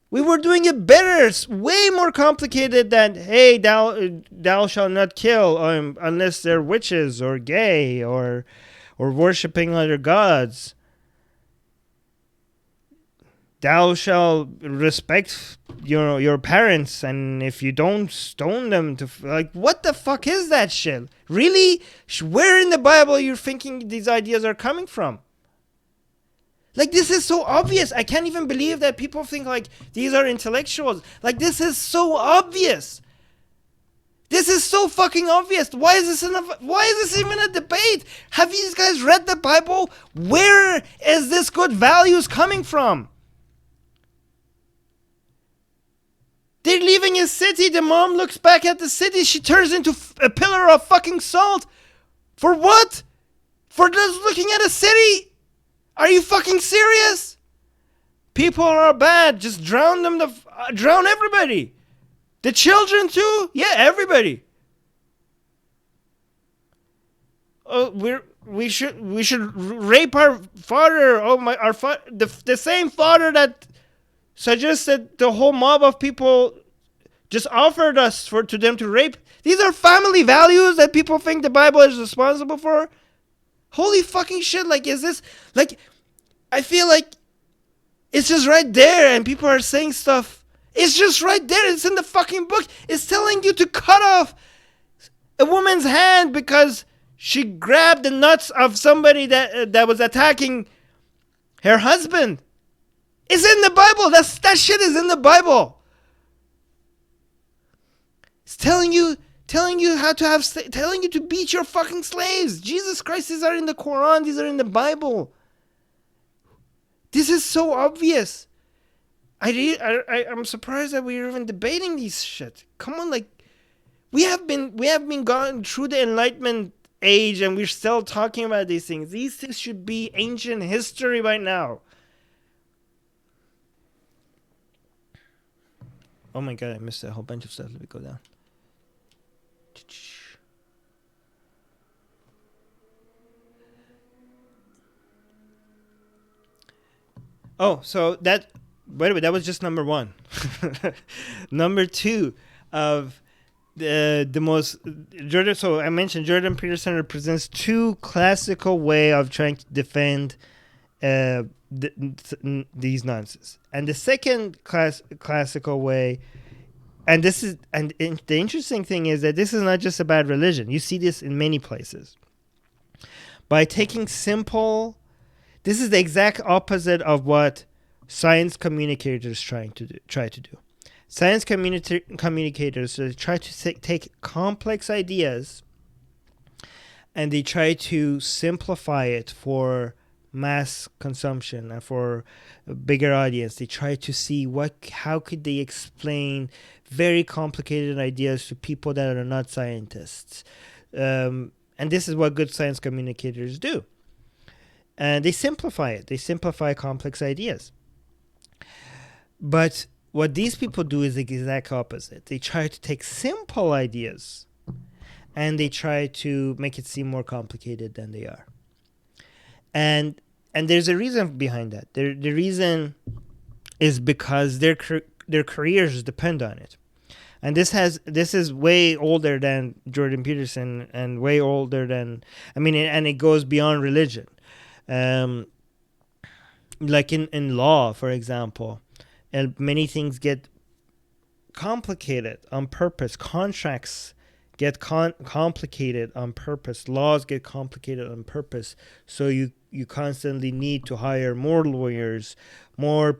We were doing it better. It's way more complicated than, hey, thou shalt not kill unless they're witches or gay or worshipping other gods. Thou shalt respect your parents, and if you don't, stone them to what the fuck is that shit? Really? Where in the Bible you're thinking these ideas are coming from? Like, this is so obvious. I can't even believe that people think like these are intellectuals. Like, this is so obvious. This is so fucking obvious. Why is this even a debate? Have these guys read the Bible? Where is this good values coming from? They're leaving a city. The mom looks back at the city. She turns into a pillar of fucking salt. For what? For just looking at a city? Are you fucking serious? People are bad. Just drown them. Drown everybody. The children too? Yeah, everybody. We should rape our father. Oh my, the same father that suggested the whole mob of people just offered us to them to rape. These are family values that people think the Bible is responsible for. Holy fucking shit! Like, is this like? I feel like it's just right there, and people are saying stuff. It's just right there. It's in the fucking book. It's telling you to cut off a woman's hand because she grabbed the nuts of somebody that was attacking her husband. It's in the Bible. That shit is in the Bible. It's telling you how to telling you to beat your fucking slaves. Jesus Christ, these are in the Quran. These are in the Bible. This is so obvious. I'm surprised that we're even debating these shit. Come on, like, we have been gone through the Enlightenment age, and we're still talking about these things. These things should be ancient history by now. Oh my god, I missed a whole bunch of stuff. Let me go down. Oh, so that by the way, that was just number one. Number two of the most Jordan. So I mentioned Jordan Peterson represents two classical way of trying to defend these nonsense, and the second classical way. And the interesting thing is that this is not just about religion. You see this in many places. By taking simple, this is the exact opposite of what science communicators try to do. Science communicators try to take complex ideas and they try to simplify it for mass consumption and for a bigger audience. They try to see how could they explain very complicated ideas to people that are not scientists. And this is what good science communicators do. And they simplify it. They simplify complex ideas. But what these people do is the exact opposite. They try to take simple ideas and they try to make it seem more complicated than they are. And there's a reason behind that. The reason is because their careers depend on it. And this is way older than Jordan Peterson and way older than, and it goes beyond religion. Like in law, for example, and many things get complicated on purpose. Contracts get complicated on purpose. Laws get complicated on purpose. So you constantly need to hire more lawyers, more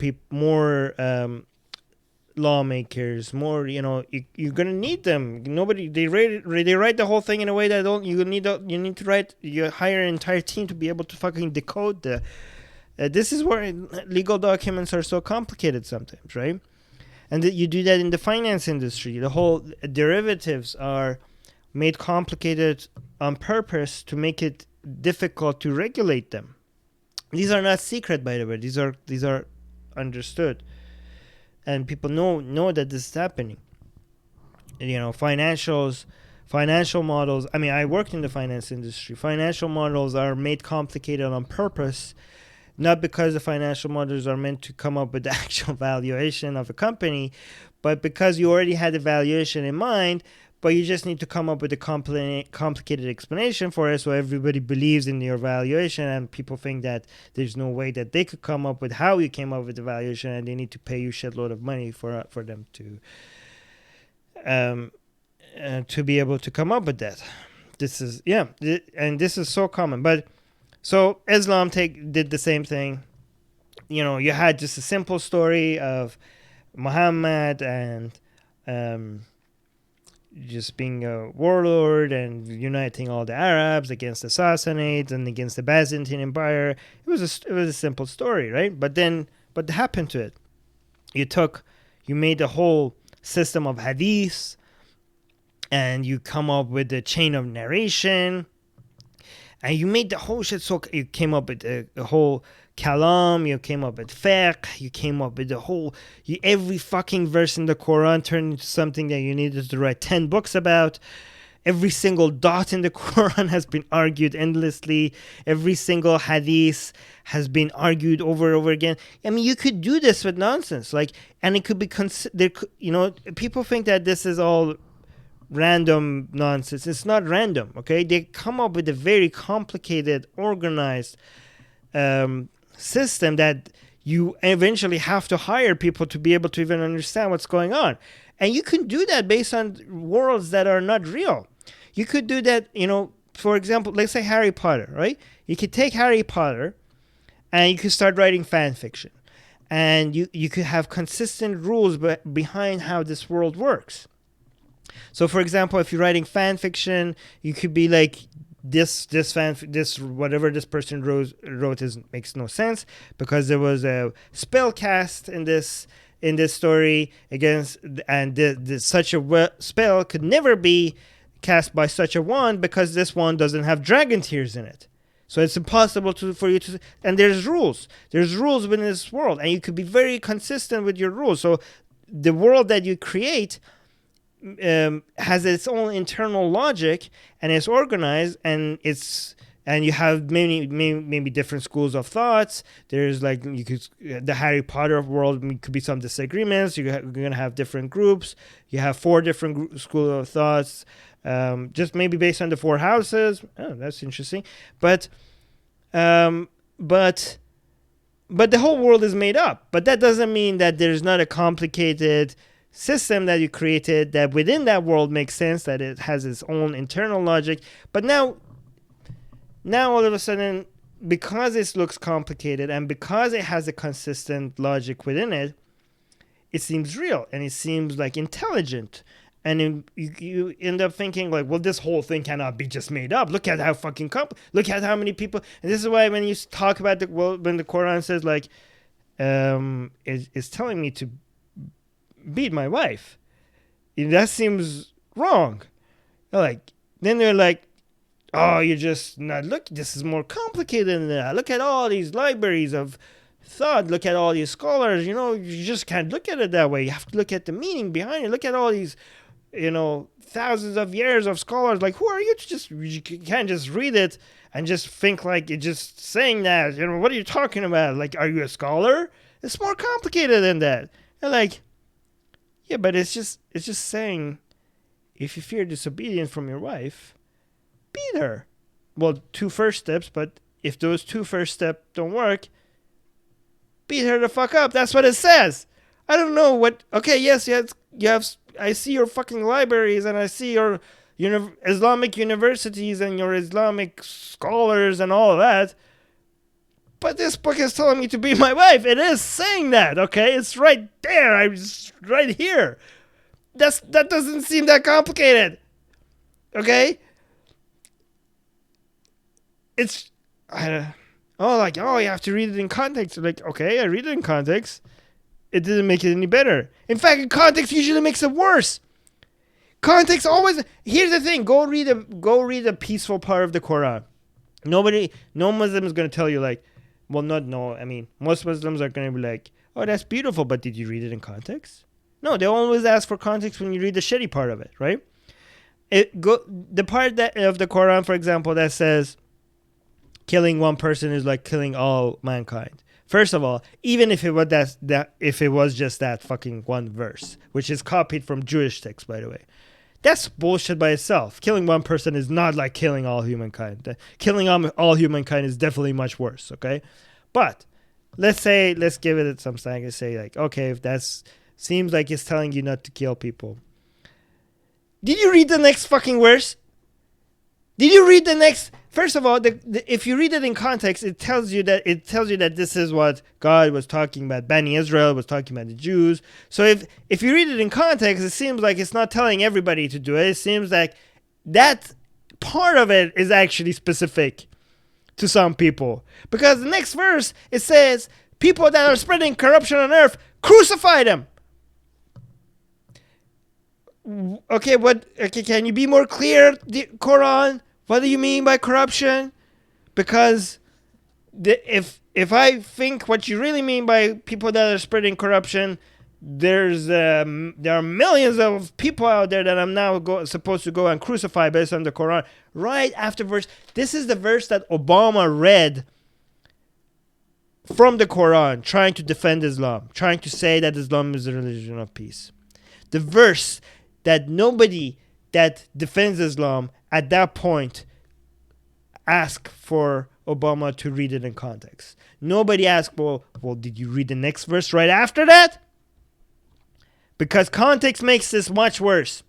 lawmakers, more. You're gonna need them. They write the whole thing in a way that you hire an entire team to be able to fucking decode the. This is where legal documents are so complicated sometimes, right? And you do that in the finance industry. The whole derivatives are made complicated on purpose to make it difficult to regulate them. These are not secret, by the way. These are understood, and people know that this is happening. Financial models. I worked in the finance industry. Financial models are made complicated on purpose. Not because the financial models are meant to come up with the actual valuation of a company, but because you already had the valuation in mind, but you just need to come up with a complicated explanation for it so everybody believes in your valuation, and people think that there's no way that they could come up with how you came up with the valuation, and they need to pay you a shitload of money for them to be able to come up with that. This is so common, but. So Islam did the same thing. You had just a simple story of Muhammad and just being a warlord and uniting all the Arabs against the Sassanids and against the Byzantine Empire. It was a simple story, right? But what happened to it? You made a whole system of hadiths, and you come up with a chain of narration. And you made the whole shit so you came up with a whole kalam, you came up with fiqh, you came up with the whole... every fucking verse in the Quran turned into something that you needed to write 10 books about. Every single dot in the Quran has been argued endlessly. Every single hadith has been argued over and over again. You could do this with nonsense. And it could be... people think that this is all... random nonsense. It's not random, okay? They come up with a very complicated, organized system that you eventually have to hire people to be able to even understand what's going on. And you can do that based on worlds that are not real. You could do that, for example, let's say Harry Potter, right? You could take Harry Potter and you could start writing fan fiction. And you could have consistent rules behind how this world works. So, for example, if you're writing fan fiction, you could be like, whatever this person wrote makes no sense because there was a spell cast in this story against, and such a spell could never be cast by such a wand because this wand doesn't have dragon tears in it. So it's impossible for you to, and there's rules. There's rules within this world, and you could be very consistent with your rules. So the world that you create has its own internal logic, and it's organized, and it's and you have maybe different schools of thoughts. There's like the Harry Potter world could be some disagreements. You're gonna have different groups. You have 4 different schools of thoughts, just maybe based on the 4 houses. Oh, that's interesting. But the whole world is made up. But that doesn't mean that there's not a complicated system that you created that within that world makes sense, that it has its own internal logic. But now all of a sudden, because it looks complicated and because it has a consistent logic within it, it seems real and it seems like intelligent. And you end up thinking like, well, this whole thing cannot be just made up. Look at how fucking look at how many people. And this is why when you talk about when the Quran says like, it's telling me to beat my wife, that seems wrong. Like, then they're like, oh, you're just not looking. This is more complicated than that. Look at all these libraries of thought. Look at all these scholars. You just can't look at it that way. You have to look at the meaning behind it. Look at all these, thousands of years of scholars. Like, who are you to you can't just read it and just think like it's just saying that. What are you talking about? Like, are you a scholar? It's more complicated than that. They're like, yeah, but it's just saying, if you fear disobedience from your wife, beat her. Well, 2 first steps, but if those 2 first steps don't work, beat her the fuck up. That's what it says. I don't know what. Okay, yes, you have. I see your fucking libraries and I see your Islamic universities and your Islamic scholars and all of that. But this book is telling me to beat my wife. It is saying that, okay? It's right there. Right here. That doesn't seem that complicated. Okay? It's you have to read it in context. Like, okay, I read it in context. It didn't make it any better. In fact, context usually makes it worse. Context always. Here's the thing. Go read a peaceful part of the Quran. No Muslim is going to tell you like, well, most Muslims are going to be like, oh, that's beautiful, but did you read it in context? No, they always ask for context when you read the shitty part of it, right? The part of the Quran, for example, that says killing one person is like killing all mankind. First of all, even if it was just that fucking one verse, which is copied from Jewish texts, by the way, that's bullshit by itself. Killing one person is not like killing all humankind. Killing all humankind is definitely much worse, okay? But let's give it some slang and say like, okay, if that seems like it's telling you not to kill people. Did you read the next fucking verse? Did you read the next? First of all, if you read it in context, it tells you that this is what God was talking about. Bani Israel was talking about the Jews. So if you read it in context, it seems like it's not telling everybody to do it. It seems like that part of it is actually specific to some people. Because the next verse, it says, people that are spreading corruption on earth, crucify them. Okay, can you be more clear, the Quran? What do you mean by corruption? Because if I think what you really mean by people that are spreading corruption, there are millions of people out there that I'm now supposed to go and crucify based on the Quran. Right after verse, this is the verse that Obama read from the Quran, trying to defend Islam, trying to say that Islam is a religion of peace. The verse that nobody that defends Islam at that point ask for Obama to read it in context. Nobody asked, well, did you read the next verse right after that? Because context makes this much worse.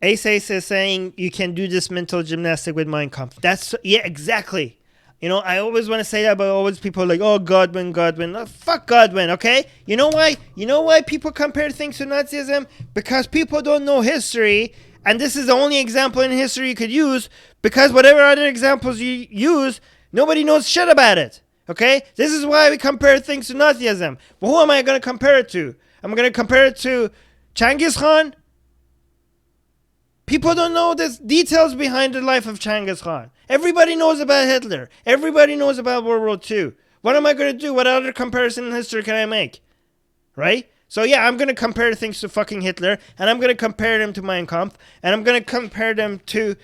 Ace is saying you can do this mental gymnastic with Mein Kampf. Yeah, exactly. I always want to say that, but always people are like, oh, Godwin. Oh, fuck Godwin, okay? You know why? You know why people compare things to Nazism? Because people don't know history, and this is the only example in history you could use, because whatever other examples you use, nobody knows shit about it, okay? This is why we compare things to Nazism. But who am I going to compare it to? I'm going to compare it to Genghis Khan? People don't know the details behind the life of Genghis Khan. Everybody knows about Hitler. Everybody knows about World War II. What am I going to do? What other comparison in history can I make? Right? So yeah, I'm gonna compare things to fucking Hitler, and I'm gonna compare them to Mein Kampf, and I'm gonna compare them to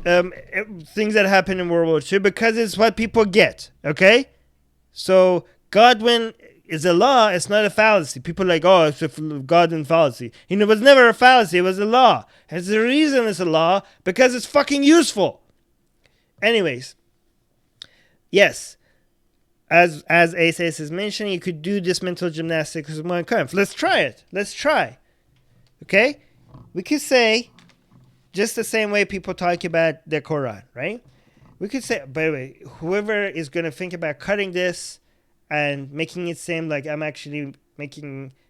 things that happened in World War II because it's what people get. Okay, so Godwin is a law. It's not a fallacy. People are like, oh, it's a Godwin fallacy. It was never a fallacy. It was a law. And the reason it's a law because it's fucking useful. Anyways, yes. As Ace is mentioning, you could do this mental gymnastics with Mein Kampf. Let's try it. Let's try. Okay? We could say, just the same way people talk about the Quran, right? We could say, by the way, whoever is going to think about cutting this and making it seem like I'm actually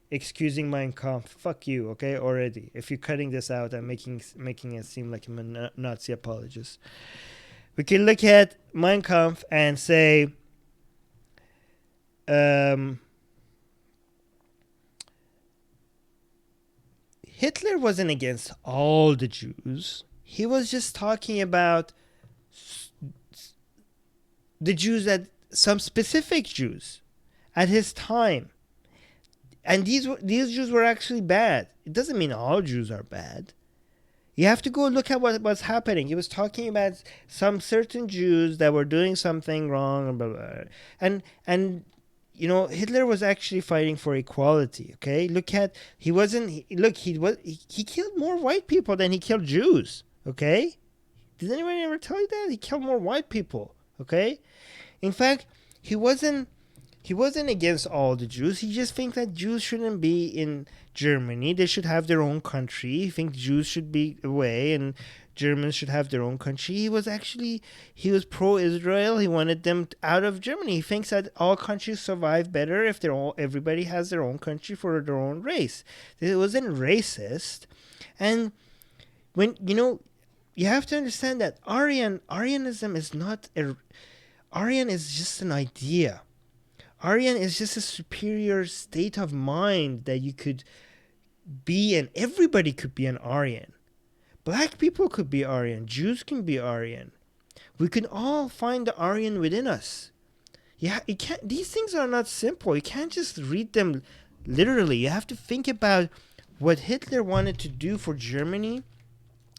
excusing Mein Kampf, fuck you, okay, already. If you're cutting this out and making it seem like I'm a Nazi apologist. We can look at Mein Kampf and say, Hitler wasn't against all the Jews. He was just talking about the Jews, at some specific Jews at his time. And these Jews were actually bad. It doesn't mean all Jews are bad. You have to go look at what was happening. He was talking about some certain Jews that were doing something wrong, blah, blah, blah. And you know, Hitler was actually fighting for equality. Okay, he killed more white people than he killed Jews. Okay, did anybody ever tell you that he killed more white people? Okay, in fact, he wasn't against all the Jews. He just thinks that Jews shouldn't be in Germany. They should have their own country. He thinks Jews should be away and Germans should have their own country. He was pro-Israel. He wanted them out of Germany. He thinks that all countries survive better if everybody has their own country for their own race. It wasn't racist. And when, you have to understand that Aryanism is not Aryan is just an idea. Aryan is just a superior state of mind that you could be in. Everybody could be an Aryan. Black people could be Aryan. Jews can be Aryan. We can all find the Aryan within us. Yeah, these things are not simple. You can't just read them literally. You have to think about what Hitler wanted to do for Germany.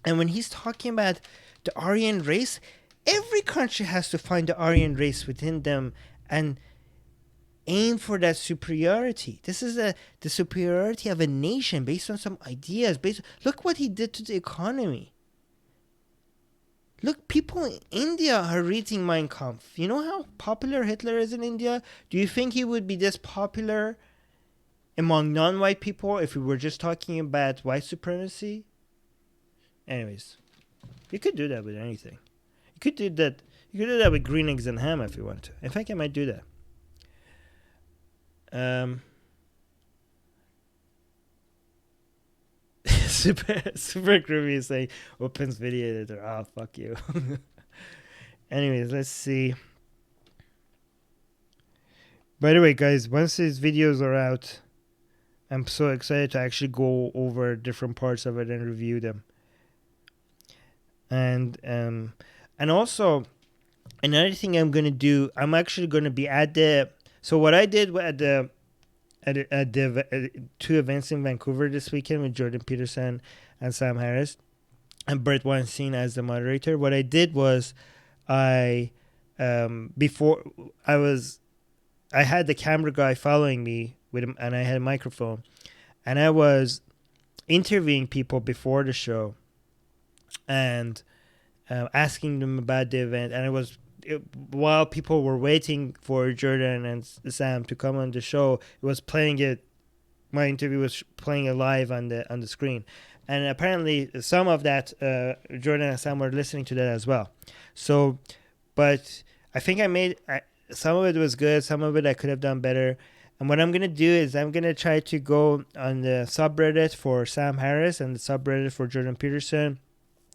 And when he's talking about the Aryan race, every country has to find the Aryan race within them and aim for that superiority. This is the superiority of a nation based on some ideas. Look what he did to the economy. Look, people in India are reading Mein Kampf. You know how popular Hitler is in India? Do you think he would be this popular among non-white people if we were just talking about white supremacy? Anyways, you could do that with anything. You could do that with green eggs and ham if you want to. In fact, I might do that. Super groovy is saying opens video editor. Oh, fuck you. Anyways, let's see. By the way, guys, once these videos are out, I'm so excited to actually go over different parts of it and review them. And also another thing I'm gonna do, I'm actually gonna be at the. So what I did at the two events in Vancouver this weekend with Jordan Peterson and Sam Harris and Brett Weinstein as the moderator. What I did was I had the camera guy following me with him, and I had a microphone, and I was interviewing people before the show and asking them about the event, and while people were waiting for Jordan and Sam to come on the show, it was playing it. My interview was playing it live on the screen, and apparently some of that Jordan and Sam were listening to that as well. So, but I think some of it was good, some of it I could have done better. And what I'm gonna do is I'm gonna try to go on the subreddit for Sam Harris and the subreddit for Jordan Peterson.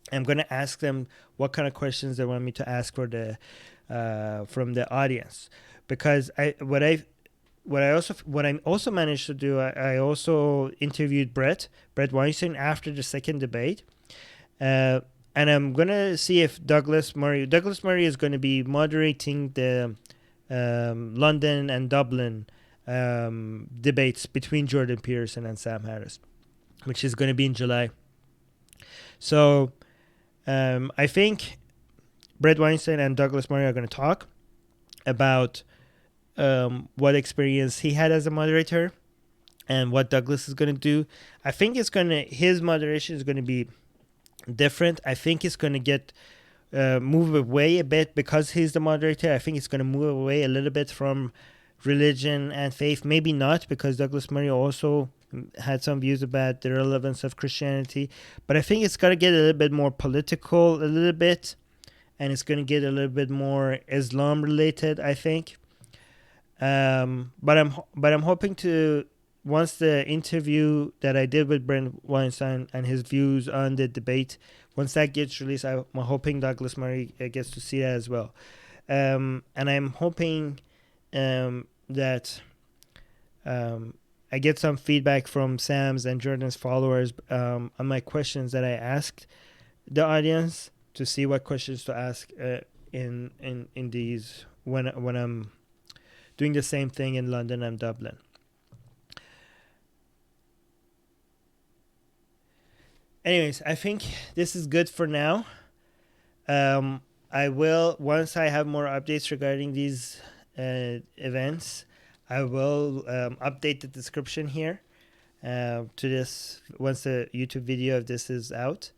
I'm going to ask them what kind of questions they want me to ask for from the audience, because what I also managed to do, I also interviewed Brett Weinstein after the second debate, and I'm going to see if Douglas Murray is going to be moderating the London and Dublin debates between Jordan Peterson and Sam Harris, which is going to be in July. So I think Brett Weinstein and Douglas Murray are going to talk about what experience he had as a moderator and what Douglas is going to do. I think his moderation is going to be different. I think it's going to get move away a bit because he's the moderator. I think it's going to move away a little bit from religion and faith. Maybe not, because Douglas Murray also had some views about the relevance of Christianity. But I think it's going to get a little bit more political, a little bit, and it's going to get a little bit more Islam related, I think. But I'm hoping to, once the interview that I did with Brent Weinstein and his views on the debate, once that gets released, I'm hoping Douglas Murray gets to see that as well. And I'm hoping that I get some feedback from Sam's and Jordan's followers on my questions that I asked the audience, to see what questions to ask in these when I'm doing the same thing in London and Dublin. Anyways, I think this is good for now. I will, once I have more updates regarding these events, I will update the description here to this once the YouTube video of this is out.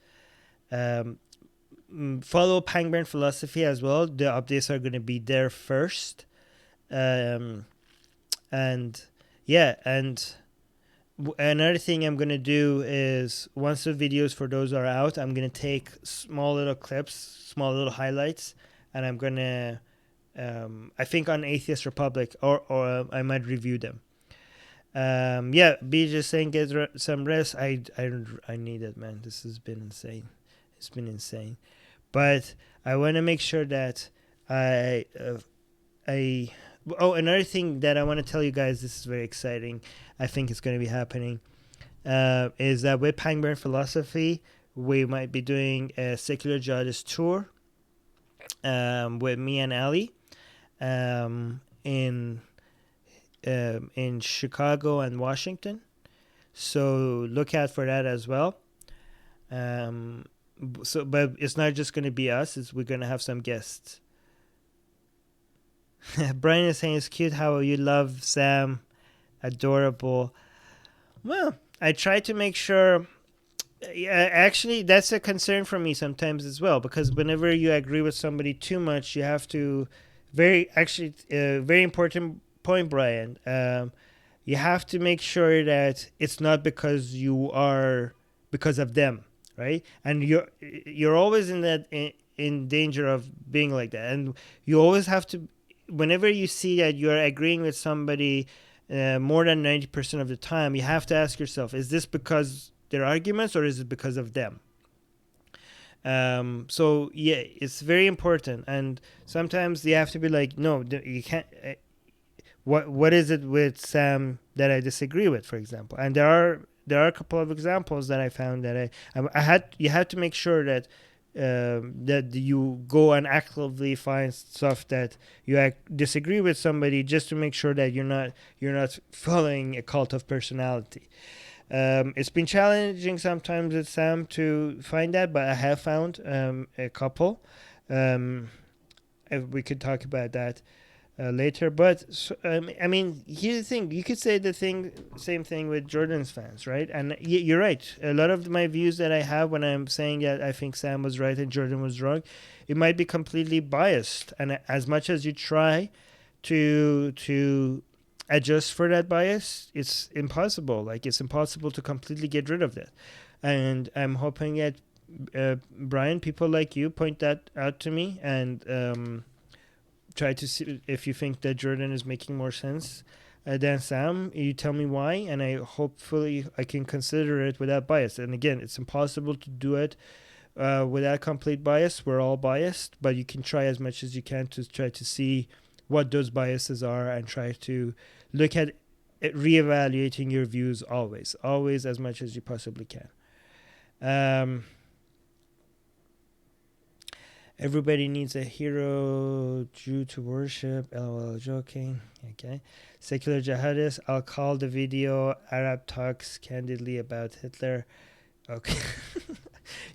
Follow Pangburn Philosophy as well. The updates are going to be there first. And another thing I'm going to do is, once the videos for those are out, I'm going to take small little clips, small little highlights, and I'm going to, I think on Atheist Republic, or I might review them. B just saying get some rest. I need it, man. This has been insane. It's been insane. But I want to make sure that another thing that I want to tell you guys, this is very exciting. I think it's going to be happening. Is that with Pangburn Philosophy, we might be doing a secular jihadist tour with me and Ali in Chicago and Washington. So look out for that as well. But it's not just going to be us. We're going to have some guests. Brian is saying it's cute how you love Sam. Adorable. Well, I try to make sure. Actually, that's a concern for me sometimes as well, because whenever you agree with somebody too much, you have to very important point, Brian. You have to make sure that it's not because of them, right? And you're always in danger of being like that, and you always have to. Whenever you see that you're agreeing with somebody more than 90% of the time, you have to ask yourself, is this because their arguments, or is it because of them? So yeah, it's very important. And sometimes you have to be like, no, you can't. What is it with Sam that I disagree with, for example? And there are a couple of examples that I found that you had to make sure that that you go and actively find stuff that you disagree with somebody, just to make sure that you're not following a cult of personality. It's been challenging sometimes with Sam to find that, but I have found a couple. If we could talk about that later. But I mean, here's the thing: you could say same thing with Jordan's fans, right? And you're right. A lot of my views that I have when I'm saying that I think Sam was right and Jordan was wrong, it might be completely biased. And as much as you try to adjust for that bias, it's impossible. Like, it's impossible to completely get rid of that. And I'm hoping that Brian, people like you, point that out to me and try to see if you think that Jordan is making more sense than Sam. You tell me why, and hopefully I can consider it without bias. And again, it's impossible to do it without complete bias. We're all biased, but you can try as much as you can to try to see what those biases are and try to look at it, reevaluating your views always as much as you possibly can. Everybody needs a hero Jew to worship. LOL, joking. Okay. Secular jihadist. I'll call the video Arab talks candidly about Hitler. Okay.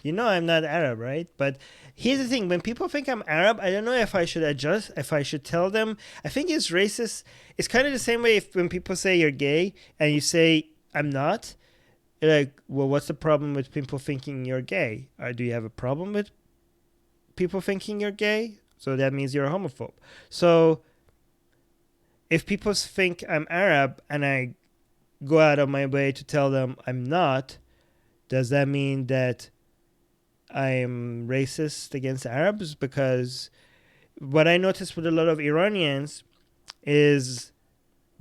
You know I'm not Arab, right? But here's the thing. When people think I'm Arab, I don't know if I should adjust, if I should tell them. I think it's racist. It's kind of the same way when people say you're gay and you say I'm not. You're like, well, what's the problem with people thinking you're gay? Or do you have a problem with people thinking you're gay? So that means you're a homophobe. So if people think I'm Arab and I go out of my way to tell them I'm not, does that mean that I'm racist against Arabs? Because what I noticed with a lot of Iranians is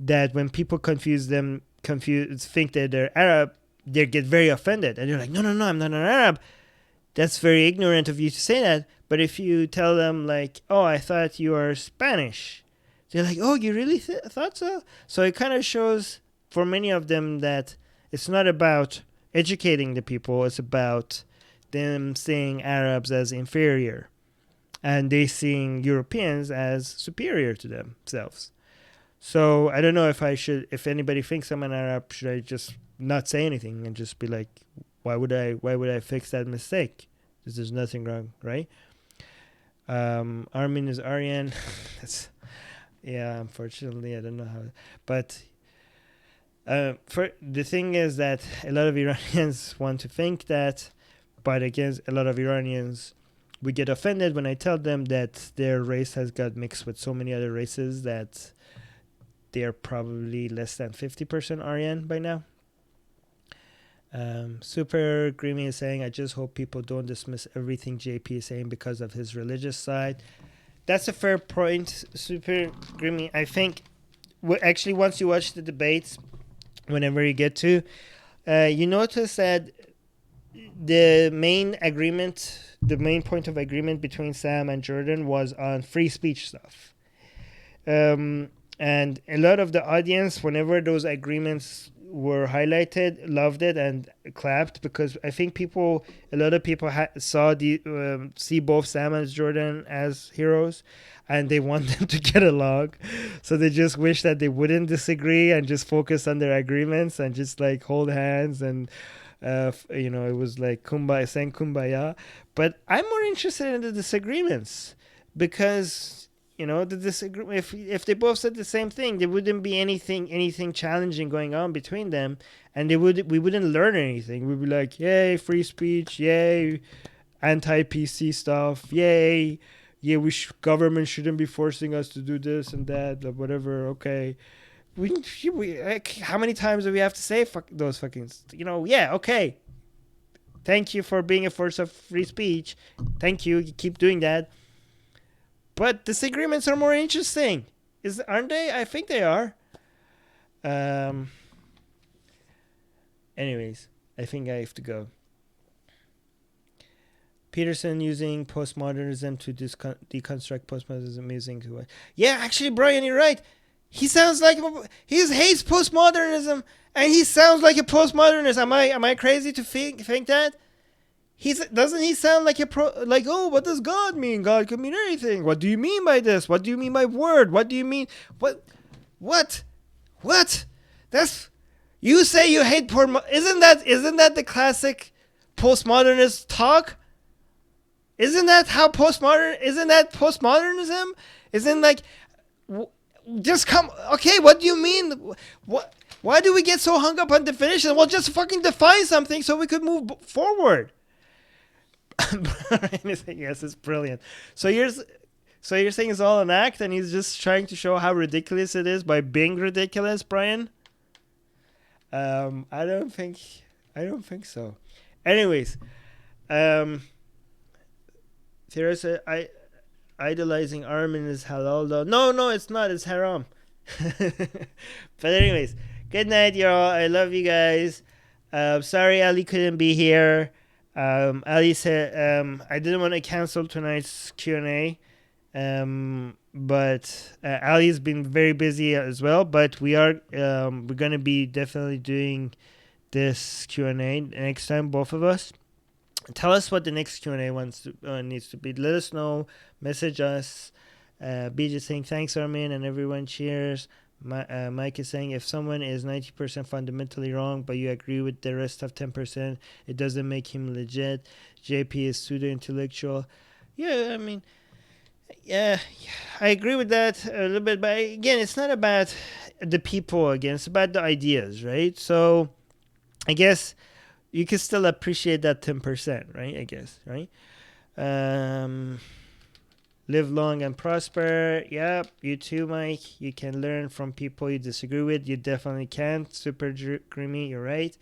that when people think that they're Arab, they get very offended. And they're like, no, I'm not an Arab. That's very ignorant of you to say that. But if you tell them like, oh, I thought you are Spanish, they're like, oh, you really thought so? So it kind of shows for many of them that it's not about educating the people. It's about them seeing Arabs as inferior and they seeing Europeans as superior to themselves. So I don't know if anybody thinks I'm an Arab, should I just not say anything and just be like, why would I fix that mistake? Because there's nothing wrong, right? Armin is Aryan. Yeah, unfortunately, I don't know how. But for the thing is that a lot of Iranians want to think that, but again, a lot of Iranians we get offended when I tell them that their race has got mixed with so many other races that they are probably less than 50% Aryan by now. Super Grimy is saying, I just hope people don't dismiss everything JP is saying because of his religious side. That's a fair point, Super Grimy. I think, actually, once you watch the debates, whenever you get to, you notice that the main point of agreement between Sam and Jordan was on free speech stuff. And a lot of the audience, whenever those agreements were highlighted, loved it and clapped, because I think a lot of people see both Sam and Jordan as heroes, and they want them to get along. So they just wish that they wouldn't disagree and just focus on their agreements and just like hold hands and it was like kumbaya, saying kumbaya. But I'm more interested in the disagreements, because if they both said the same thing, there wouldn't be anything challenging going on between them, and we wouldn't learn anything. We'd be like, yay, free speech, yay, anti-PC stuff, yay, yeah, government shouldn't be forcing us to do this and that, or whatever. Okay, we how many times do we have to say those fucking, yeah, okay, thank you for being a force of free speech, thank you, keep doing that. But disagreements are more interesting, aren't they? I think they are. Anyways, I think I have to go. Peterson using postmodernism to deconstruct postmodernism using to. Yeah, actually, Brian, you're right. He sounds like he hates postmodernism, and he sounds like a postmodernist. Am I crazy to think that? Doesn't he sound like oh, what does God mean? God could mean anything. What do you mean by this? What do you mean by word? What do you mean? What? That's, you say you hate isn't that the classic postmodernist talk? Isn't that postmodernism? Isn't like, just come, okay, what do you mean? Why do we get so hung up on definition? Well, just fucking define something so we could move forward. Brian is saying, yes, it's brilliant. So you're saying it's all an act, and he's just trying to show how ridiculous it is by being ridiculous, Brian? I don't think so. Anyways, Teresa, idolizing Armin is halal though. No, it's not. It's haram. But anyways, good night, y'all. I love you guys. Sorry Ali couldn't be here. Ali said I didn't want to cancel tonight's Q&A, but Ali's been very busy as well. But we're gonna be definitely doing this Q&A next time, both of us. Tell us what the next Q&A needs to be. Let us know. Message us. BJ saying thanks, Armin, and everyone cheers. Mike is saying if someone is 90% fundamentally wrong, but you agree with the rest of 10%, it doesn't make him legit. JP is pseudo intellectual. Yeah, I mean, yeah, I agree with that a little bit, but again, it's not about the people. Again, it's about the ideas, right? So I guess you can still appreciate that 10%, right? I guess, right? Um, Live long and prosper. Yep, you too, Mike. You can learn from people you disagree with. You definitely can. Super creamy. You're right.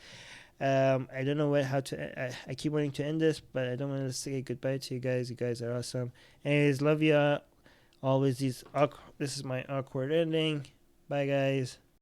I don't know how to. I keep wanting to end this, but I don't want to say goodbye to you guys. You guys are awesome. Anyways, love ya. Always these. This is my awkward ending. Bye, guys.